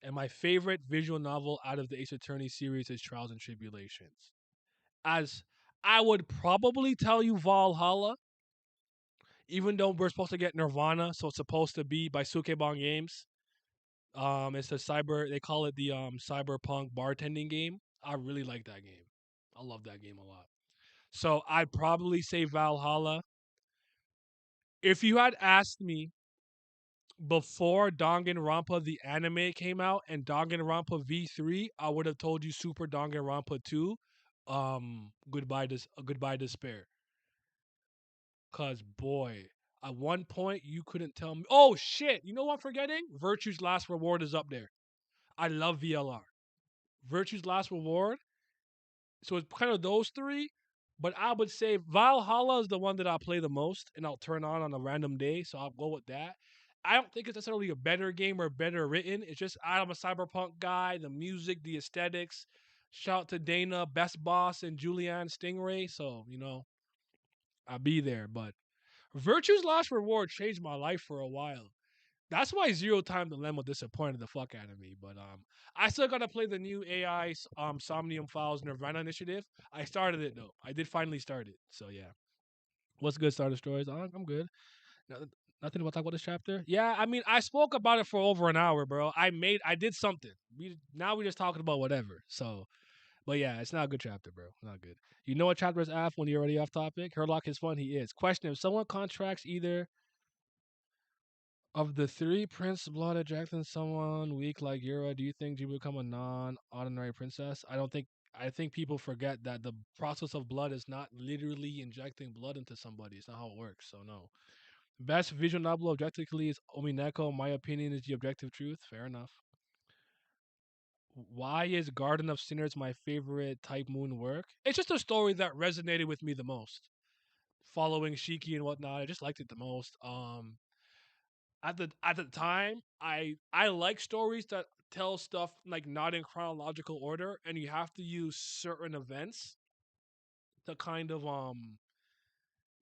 And my favorite visual novel out of the Ace Attorney series is Trials and Tribulations. As I would probably tell you Valhalla, even though we're supposed to get Nirvana, so it's supposed to be by Sukebon Games. It's a cyber. They call it the cyberpunk bartending game. I really like that game. I love that game a lot. So I'd probably say Valhalla. If you had asked me before Danganronpa the anime came out and Danganronpa V3, I would have told you Super Danganronpa 2. Goodbye despair. Cause boy, at one point you couldn't tell me. Oh shit! You know what I'm forgetting? Virtue's Last Reward is up there. I love VLR. Virtue's Last Reward. So it's kind of those three. But I would say Valhalla is the one that I'll play the most and I'll turn on a random day. So I'll go with that. I don't think it's necessarily a better game or better written. It's just I'm a cyberpunk guy. The music, the aesthetics. Shout out to Dana, Best Boss, and Julianne Stingray. So, I'll be there. But Virtue's Last Reward changed my life for a while. That's why Zero Time Dilemma disappointed the fuck out of me. But I still gotta play the new AI Somnium Files Nirvana initiative. I started it though. I did finally start it. So yeah. What's good, Star Destroyers? I'm good. Nothing to talk about this chapter. Yeah, I mean, I spoke about it for over an hour, bro. I did something. We just talking about whatever. So, but yeah, it's not a good chapter, bro. Not good. You know what chapter is F when you're already off topic? Herlock is fun. He is. Question: if someone contracts either of the three Prince Blood ejecting someone weak like Yura, do you think you become a non-ordinary princess? I don't think. I think people forget that the process of blood is not literally injecting blood into somebody. It's not how it works. So no. Best visual novel objectively is Omineko. My opinion is the objective truth. Fair enough. Why is Garden of Sinners my favorite Type Moon work? It's just a story that resonated with me the most. Following Shiki and whatnot, I just liked it the most. At the time, I like stories that tell stuff like not in chronological order, and you have to use certain events to kind of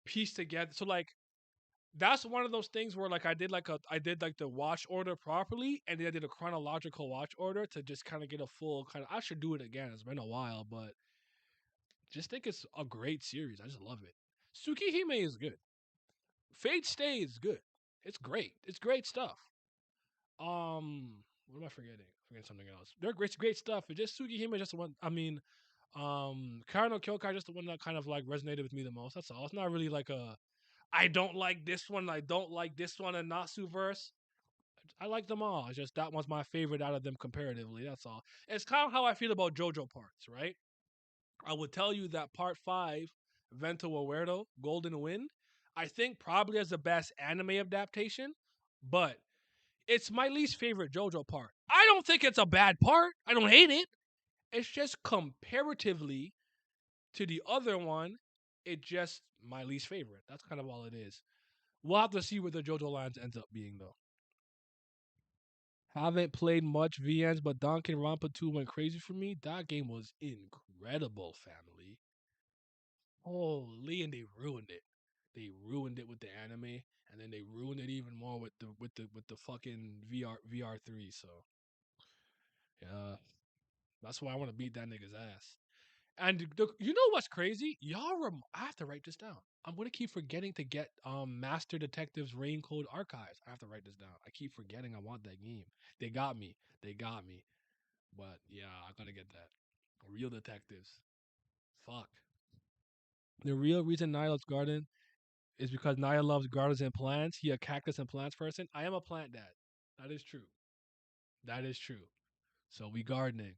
piece together. So like that's one of those things where like I did like the watch order properly, and then I did a chronological watch order to just kind of get a full kind of. I should do it again. It's been a while, but just think it's a great series. I just love it. Tsukihime is good. Fate Stay is good. It's great. It's great stuff. What am I forgetting? Forgetting something else. They're great stuff. It's just Tsukihime is just the one. I mean, Kara no Kyokai is just the one that kind of like resonated with me the most. That's all. It's not really like a I don't like this one, I don't like this one, and Natsu verse. I like them all. It's just that one's my favorite out of them comparatively. That's all. It's kind of how I feel about JoJo parts, right? I would tell you that part five, Vento Aguerdo, Golden Wind, I think probably has the best anime adaptation, but it's my least favorite JoJo part. I don't think it's a bad part. I don't hate it. It's just comparatively to the other one, it just my least favorite. That's kind of all it is. We'll have to see what the JoJo lines ends up being though. Haven't played much VNs, but Danganronpa 2 went crazy for me. That game was incredible, family. Holy, and they ruined it. They ruined it with the anime, and then they ruined it even more with the fucking VR3. So yeah, that's why I want to beat that nigga's ass. And you know what's crazy? I have to write this down. I'm gonna keep forgetting to get Master Detective's Rain Code Archives. I have to write this down. I keep forgetting I want that game. They got me. They got me. But yeah, I gotta get that. Real detectives. Fuck. The real reason Naya loves garden is because Naya loves gardens and plants. He a cactus and plants person. I am a plant dad. That is true. That is true. So we gardening,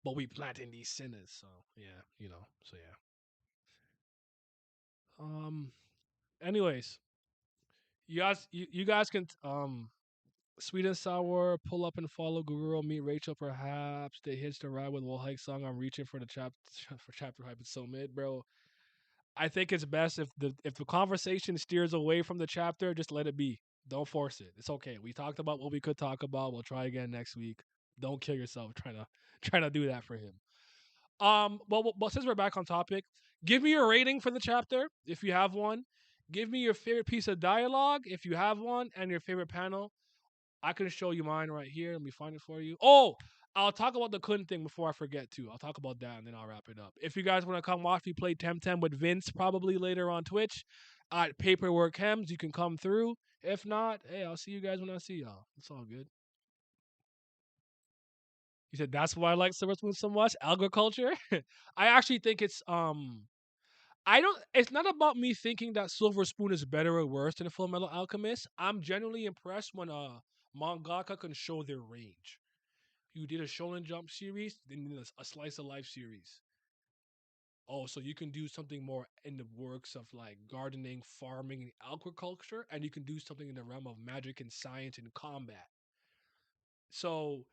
but we planting these sinners. So yeah, you know. So yeah. Um. Anyways, you guys can sweet and sour pull up and follow Guru meet Rachel perhaps they hitch the ride with Will Hike song. I'm reaching for the for chapter hype. It's so mid, bro. I think it's best if the conversation steers away from the chapter, just let it be. Don't force it. It's okay. We talked about what we could talk about. We'll try again next week. Don't kill yourself trying to trying to do that for him. But since we're back on topic, give me your rating for the chapter if you have one. Give me your favorite piece of dialogue if you have one, and your favorite panel. I can show you mine right here. Let me find it for you. Oh, I'll talk about the Kun thing before I forget too. I'll talk about that and then I'll wrap it up. If you guys want to come watch me play Temtem with Vince, probably later on Twitch at Paperwork Hems, you can come through. If not, hey, I'll see you guys when I see y'all. It's all good. He said that's why I like Silver Spoon so much. Agriculture. I actually think it's. I don't. It's not about me thinking that Silver Spoon is better or worse than Full Metal Alchemist. I'm genuinely impressed when a mangaka can show their range. You did a Shonen Jump series, then you did a Slice of Life series. Oh, so you can do something more in the works of like gardening, farming, and agriculture, and you can do something in the realm of magic and science and combat. So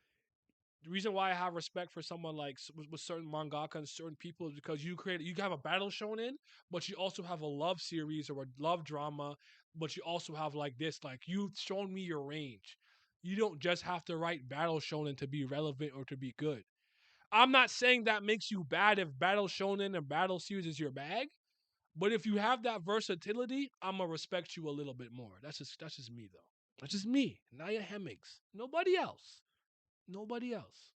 the reason why I have respect for someone like with certain mangaka and certain people is because you have a battle shonen, but you also have a love series or a love drama, but you also have like this, like you've shown me your range. You don't just have to write battle shonen to be relevant or to be good. I'm not saying that makes you bad if battle shonen and battle series is your bag, but if you have that versatility, I'm gonna respect you a little bit more. That's just me though. That's just me, Naya Hemmings. Nobody else. Nobody else.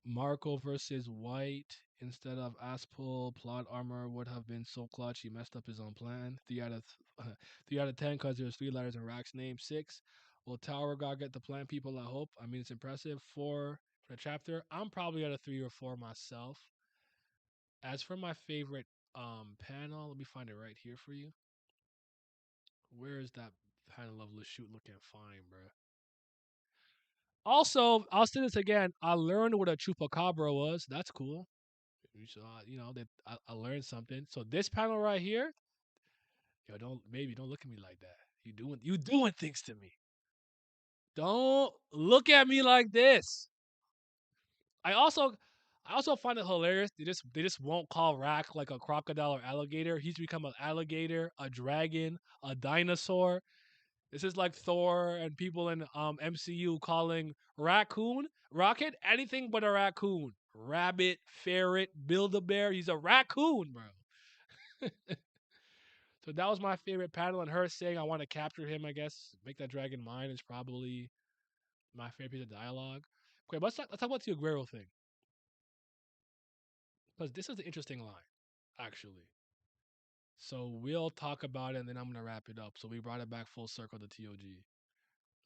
Marco versus White instead of Aspel. Plot armor would have been so clutch. He messed up his own plan. 3 out of 10 because there's 3 letters in Rack's name. 6. Will Tower God get the plan? People, I hope. I mean, it's impressive. 4 for the chapter. I'm probably at a 3 or 4 myself. As for my favorite panel, let me find it right here for you. Where is that panel of Lashute looking fine, bro? Also, I'll say this again. I learned what a chupacabra was. That's cool. So that I learned something. So this panel right here, yo, don't look at me like that. You doing things to me. Don't look at me like this. I also I also find it hilarious. They just won't call Rack like a crocodile or alligator. He's become an alligator, a dragon, a dinosaur. This is like Thor and people in MCU calling raccoon Rocket anything but a raccoon. Rabbit, ferret, build a bear. He's a raccoon, bro. So that was my favorite panel, and her saying I want to capture him. I guess make that dragon mine is probably my favorite piece of dialogue. Okay, let's talk about the Aguero thing because this is the interesting line, actually. So we'll talk about it, and then I'm gonna wrap it up. So we brought it back full circle to TOG.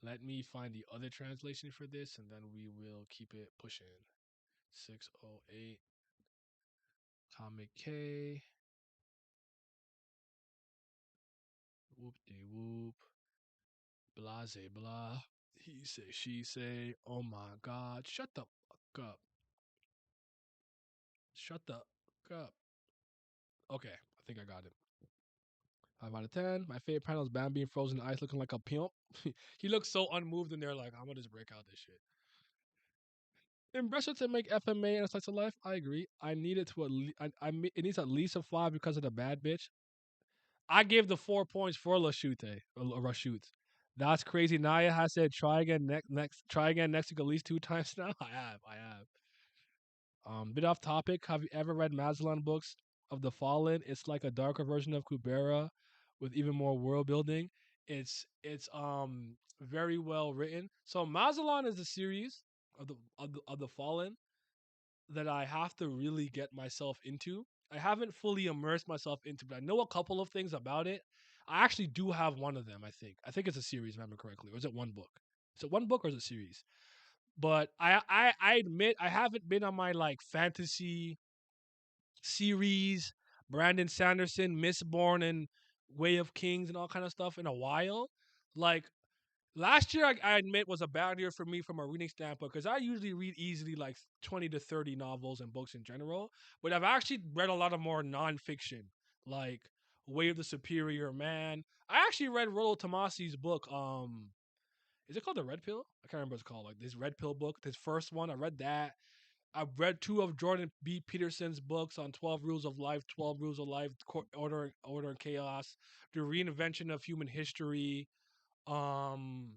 Let me find the other translation for this, and then we will keep it pushing. 608 Comic K. Whoop de whoop. Blase blah. He say, she say. Oh my God. Shut the fuck up. Shut the fuck up. Okay, I think I got it. 5 out of 10. My favorite panel is Bam being frozen in ice looking like a pimp. He looks so unmoved in there, like, I'm gonna just break out this shit. Impressive to make FMA and a slice of life. I agree. I need it to at least. It needs at least a 5 because of the bad bitch. I gave the 4 points for Lashute or Rashute. That's crazy. Naya has said try again try again next week at least 2 times now. I have. Bit off topic. Have you ever read Mazalon books of the Fallen? It's like a darker version of Kubera with even more world building. It's very well written. So Mazalon is a series of the Fallen that I have to really get myself into. I haven't fully immersed myself into, but I know a couple of things about it. I actually do have one of them. I think it's a series, if I remember correctly, or is it one book? Is it one book or is it a series? But I admit I haven't been on my like fantasy series, Brandon Sanderson, Mistborn, and Way of Kings, and all kind of stuff in a while. Like last year, I admit was a bad year for me from a reading standpoint because I usually read easily like 20 to 30 novels and books in general. But I've actually read a lot of more nonfiction, like Way of the Superior Man. I actually read Rollo Tomasi's book. Is it called the Red Pill? I can't remember what it's called. Like this Red Pill book, this first one. I read that. I've read two of Jordan B. Peterson's books on 12 Rules of Life, 12 Rules of Life, Order and Chaos, the reinvention of human history. Um,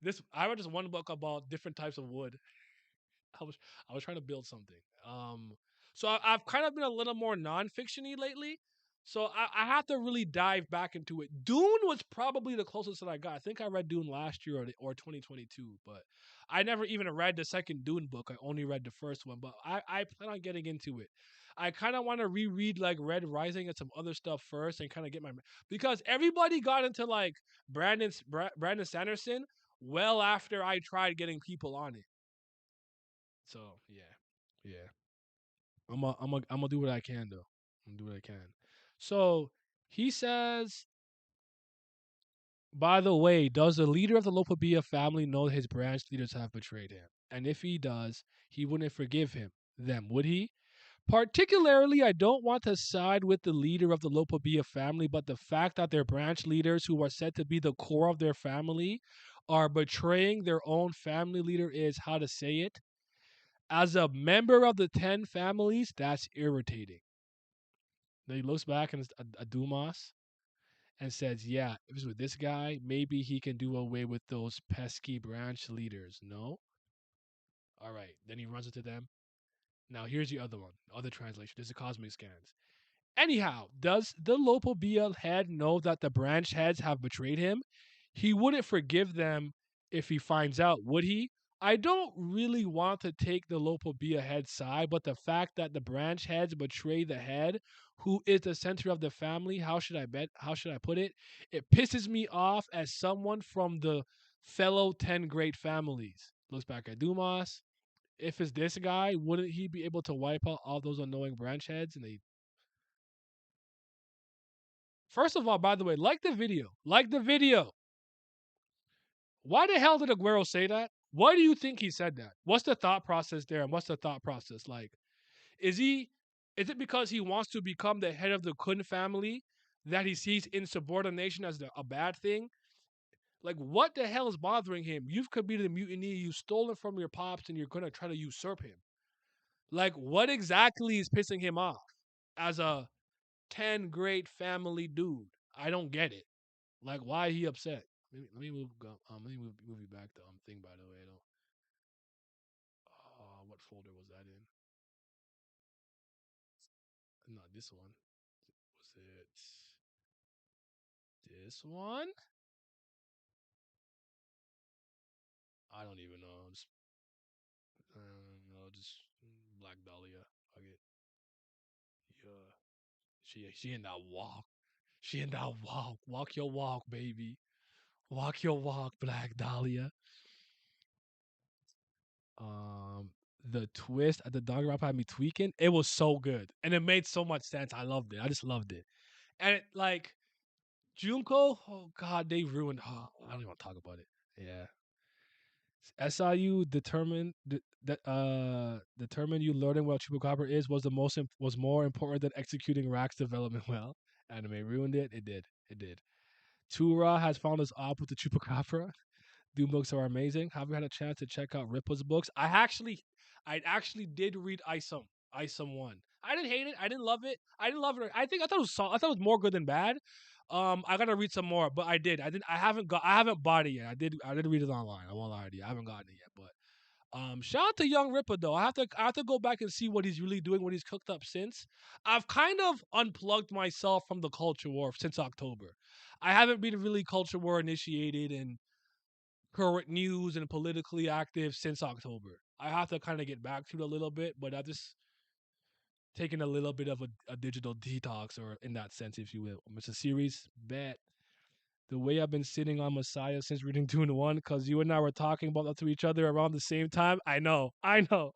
this I read just one book about different types of wood. I was I was trying to build something. So I've kind of been a little more nonfictiony lately. So I have to really dive back into it. Dune was probably the closest that I got. I think I read Dune last year or 2022, but I never even read the second Dune book. I only read the first one, but I plan on getting into it. I kind of want to reread like Red Rising and some other stuff first and kind of get my because everybody got into like Brandon Sanderson well after I tried getting people on it. So yeah, yeah. I'm gonna do what I can though. I'm gonna do what I can. So he says, by the way, does the leader of the Lopabia family know his branch leaders have betrayed him? And if he does, he wouldn't forgive them, would he? Particularly, I don't want to side with the leader of the Lopabia family, but the fact that their branch leaders, who are said to be the core of their family, are betraying their own family leader is, how to say it, as a member of the 10 families, that's irritating. Then he looks back and a Dumas and says, yeah, if it's with this guy, maybe he can do away with those pesky branch leaders. No? All right. Then he runs into them. Now here's the other one, the other translation. This is Cosmic Scans. Anyhow, does the Lopobia head know that the branch heads have betrayed him? He wouldn't forgive them if he finds out, would he? I don't really want to take the Lopobia head side, but the fact that the branch heads betray the head, who is the center of the family, how should I put it? It pisses me off as someone from the fellow 10 great families. Looks back at Dumas. If it's this guy, wouldn't he be able to wipe out all those annoying branch heads? And they First of all, by the way, like the video. Like the video. Why the hell did Aguero say that? Why do you think he said that? What's the thought process there? And what's the thought process like? Is he is it because he wants to become the head of the Kun family that he sees insubordination as a bad thing? Like what the hell is bothering him? You've committed a mutiny, you've stolen from your pops, and you're gonna try to usurp him. Like what exactly is pissing him off as a 10 great family dude? I don't get it. Like, why he upset? Let me move you back to thing. By the way, though, what folder was that in? Not this one. Was it this one? I don't even know. Just no, just Black Dahlia. Fuck it. Yeah, she in that walk. She in that walk. Walk your walk, baby. Walk your walk, Black Dahlia. Um, the twist at the dog rap had me tweaking. It was so good, and it made so much sense. I loved it. I just loved it. And it, like Junko, oh god, they ruined. Oh, I don't even want to talk about it. Yeah, SIU determined you learning what Chupacabra is was more important than executing Rack's development well. Anime ruined it. It did. It did. Tura has found us up with the Chupacabra. Doom books are amazing. Have you had a chance to check out Ripa's books? I actually did read Isom one. I didn't hate it. I didn't love it. I didn't love it. I thought it was I thought it was more good than bad. I gotta read some more, but I did. I didn't. I haven't bought it yet. I did read it online. I won't lie to you. I haven't gotten it yet, but shout out to Young Ripper though. I have to go back and see what he's really doing, what he's cooked up since. I've kind of unplugged myself from the culture war since October. I haven't been really culture war initiated and current news and politically active since October. I have to kind of get back to it a little bit, but I've just taken a little bit of a digital detox, or in that sense, if you will. It's a series bet. The way I've been sitting on Messiah since reading Dune 1, because you and I were talking about that to each other around the same time. I know, I know.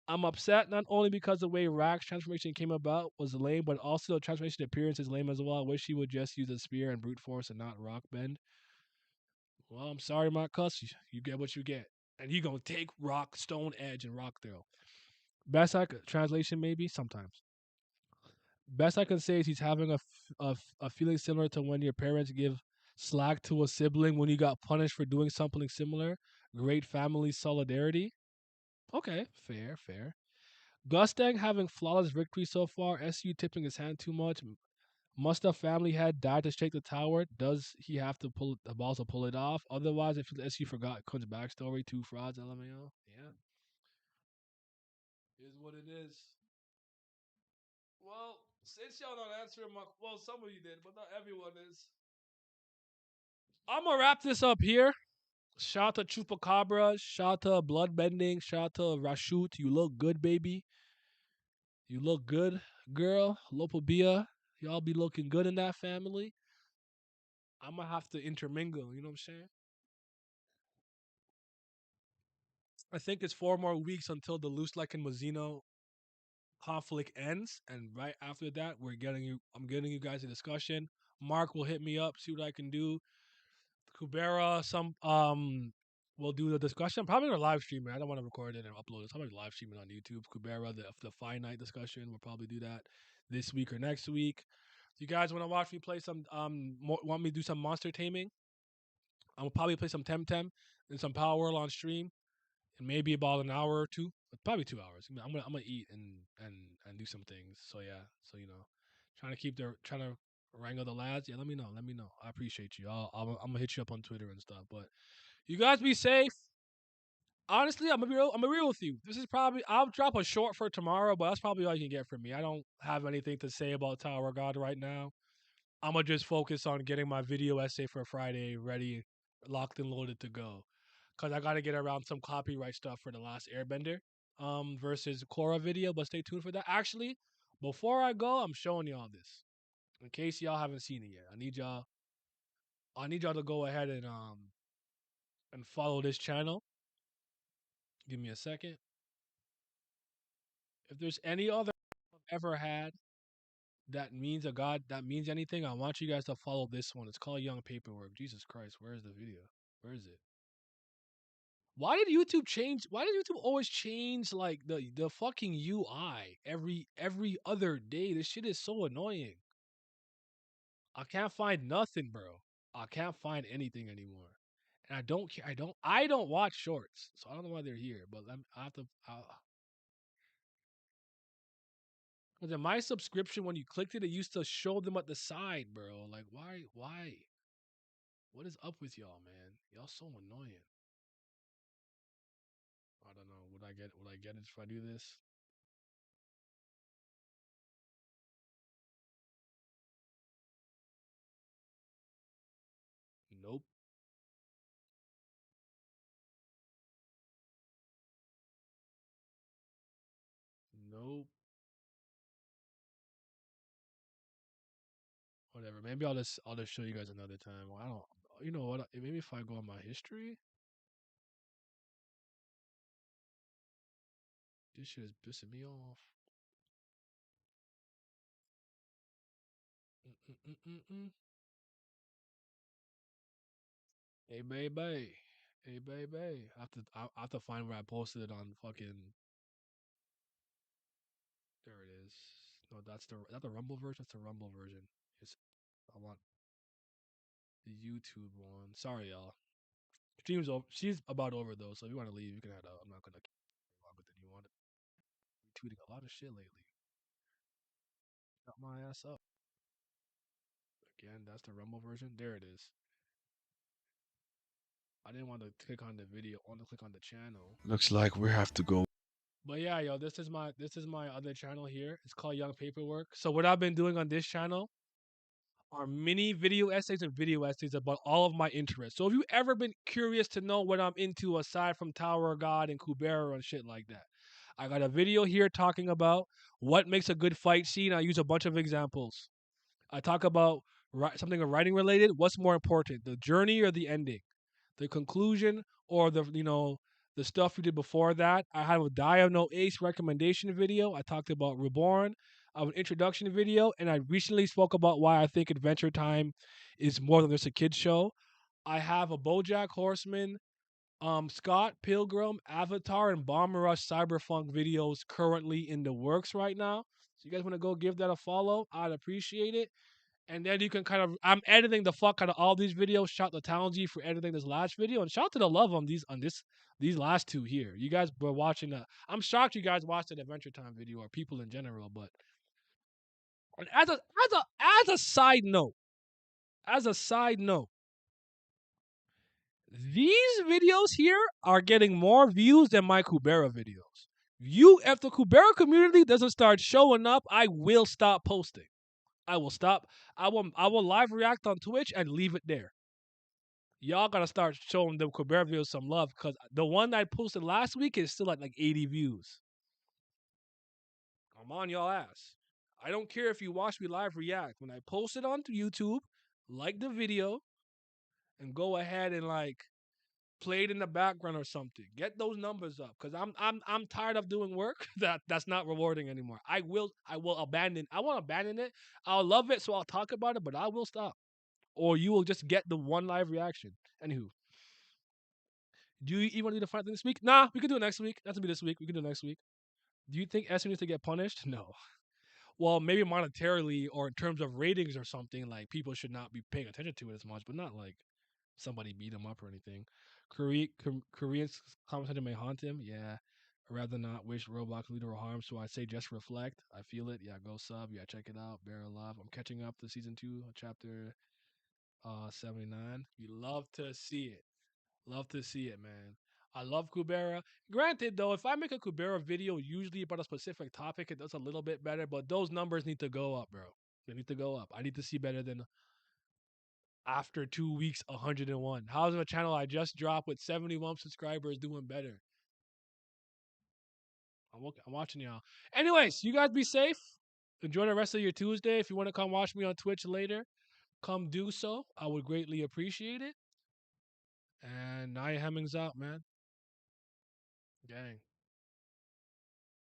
I'm upset not only because the way Rack's transformation came about was lame, but also the transformation appearance is lame as well. I wish he would just use a spear and brute force and not rock bend. Well, I'm sorry, Marcus. You get what you get. And you gonna take rock, stone edge, and rock throw. Best I could, translation maybe sometimes. Best I can say is he's having a feeling similar to when your parents give slack to a sibling when you got punished for doing something similar. Great family solidarity. Okay, fair, fair. Gustang having flawless victory so far. SU tipping his hand too much. Must the family head die to shake the tower? Does he have to pull the balls to pull it off? Otherwise, if SU forgot Kun's backstory, two frauds, LMAO. Yeah, is what it is. Well, since y'all not answering my, well, some of you did, but not everyone is. I'm gonna wrap this up here. Shout out to Chupacabra. Shout out to Bloodbending. Shout out to Rashut. You look good, baby. You look good, girl. Lopobia. Y'all be looking good in that family. I'm gonna have to intermingle. You know what I'm saying? I think it's 4 more weeks until the Loose Like and Mazzino conflict ends, and right after that, we're getting you. I'm getting you guys a discussion. Mark will hit me up, see what I can do. Kubera, we'll do the discussion. Probably a live stream. I don't want to record it and upload it. So I'm gonna live stream it on YouTube. Kubera, the finite discussion. We'll probably do that this week or next week. If you guys want to watch me play some, want me to do some monster taming? I'll probably play some Temtem and some Power Whirl on stream, and maybe about an hour or two, probably 2 hours. I'm gonna eat and do some things. So yeah, so trying to wrangle the lads. Yeah, let me know. Let me know. I appreciate you. I'm gonna hit you up on Twitter and stuff. But you guys be safe. Honestly, I'm gonna be real. I'm gonna be real with you. This is probably I'll drop a short for tomorrow, but that's probably all you can get from me. I don't have anything to say about Tower God right now. I'm gonna just focus on getting my video essay for Friday ready, locked and loaded to go. Cause I gotta get around some copyright stuff for the last Airbender, versus Korra video. But stay tuned for that. Actually, before I go, I'm showing y'all this in case y'all haven't seen it yet. I need y'all. I need y'all to go ahead and follow this channel. Give me a second. If there's any other I've ever had that means anything, I want you guys to follow this one. It's called Young Paperwork. Jesus Christ, where is the video? Where is it? Why did YouTube always change like the fucking UI every other day? This shit is so annoying. I can't find nothing, bro. I can't find anything anymore. And I don't care. I don't watch shorts. So I don't know why they're here, but I have to cuz in my subscription when you clicked it, it used to show them at the side, bro. Like why? What is up with y'all, man? Y'all so annoying. I don't know. Would I get it if I do this? Nope. Nope. Whatever. Maybe I'll just show you guys another time. Well, I don't. You know what? Maybe if I go on my history, this shit is pissing me off. Mm-mm-mm-mm-mm. Hey baby, hey baby. I have to find where I posted it on fucking. There it is. No, is that the Rumble version. That's the Rumble version. It's I want the YouTube one. Sorry, y'all. Stream's over. She's about over though. So if you want to leave, you can head out. I'm not gonna keep you longer than you wanted. Tweeting a lot of shit lately. Got my ass up. Again, that's the Rumble version. There it is. I didn't want to click on the video. I want to click on the channel. Looks like we have to go. But yeah, yo, this is my other channel here. It's called Young Paperwork. So what I've been doing on this channel are mini video essays and video essays about all of my interests. So if you ever been curious to know what I'm into aside from Tower of God and Kubera and shit like that, I got a video here talking about what makes a good fight scene. I use a bunch of examples. I talk about something writing related, what's more important, the journey or the ending, the conclusion or the stuff we did before that? I have a Die of No Ace recommendation video. I talked about Reborn, of an introduction video, and I recently spoke about why I think Adventure Time is more than just a kids show. I have a BoJack Horseman, Scott Pilgrim, Avatar, and Bomber Rush Cyberpunk videos currently in the works right now. So you guys want to go give that a follow? I'd appreciate it. And then you can kind of I'm editing the fuck out of all these videos. Shout to Townsy for editing this last video, and shout to the love on these last two here. You guys were watching I'm shocked you guys watched an Adventure Time video or people in general, but as a side note, as a side note, these videos here are getting more views than my Kubera videos. If the Kubera community doesn't start showing up, I will stop posting. I will stop. I will live react on Twitch and leave it there. Y'all gotta start showing them Kubera videos some love because the one I posted last week is still at like 80 views. I'm on y'all ass. I don't care if you watch me live react. When I post it onto YouTube, like the video and go ahead and like play it in the background or something. Get those numbers up because I'm tired of doing work that's not rewarding anymore. I will abandon. I won't abandon it. I'll love it, so I'll talk about it, but I will stop. Or you will just get the one live reaction. Anywho, do you even want to do the fight thing this week? Nah, we can do it next week. That's gonna be this week. We can do it next week. Do you think Esther needs to get punished? No. Well, maybe monetarily or in terms of ratings or something. Like people should not be paying attention to it as much, but not like somebody beat him up or anything. Koreans commentator may haunt him. Yeah. I'd rather not wish Roblox leader harm, so I say just reflect. I feel it. Yeah, go sub. Yeah, check it out. Bear love. I'm catching up to season 2, chapter 79. We love to see it. Love to see it, man. I love Kubera. Granted, though, if I make a Kubera video, usually about a specific topic, it does a little bit better, but those numbers need to go up, bro. They need to go up. I need to see better than after 2 weeks, 101. How's a channel I just dropped with 71 subscribers doing better? I'm watching y'all. Anyways, you guys be safe. Enjoy the rest of your Tuesday. If you want to come watch me on Twitch later, come do so. I would greatly appreciate it. And Nia Hemmings out, man. Gang.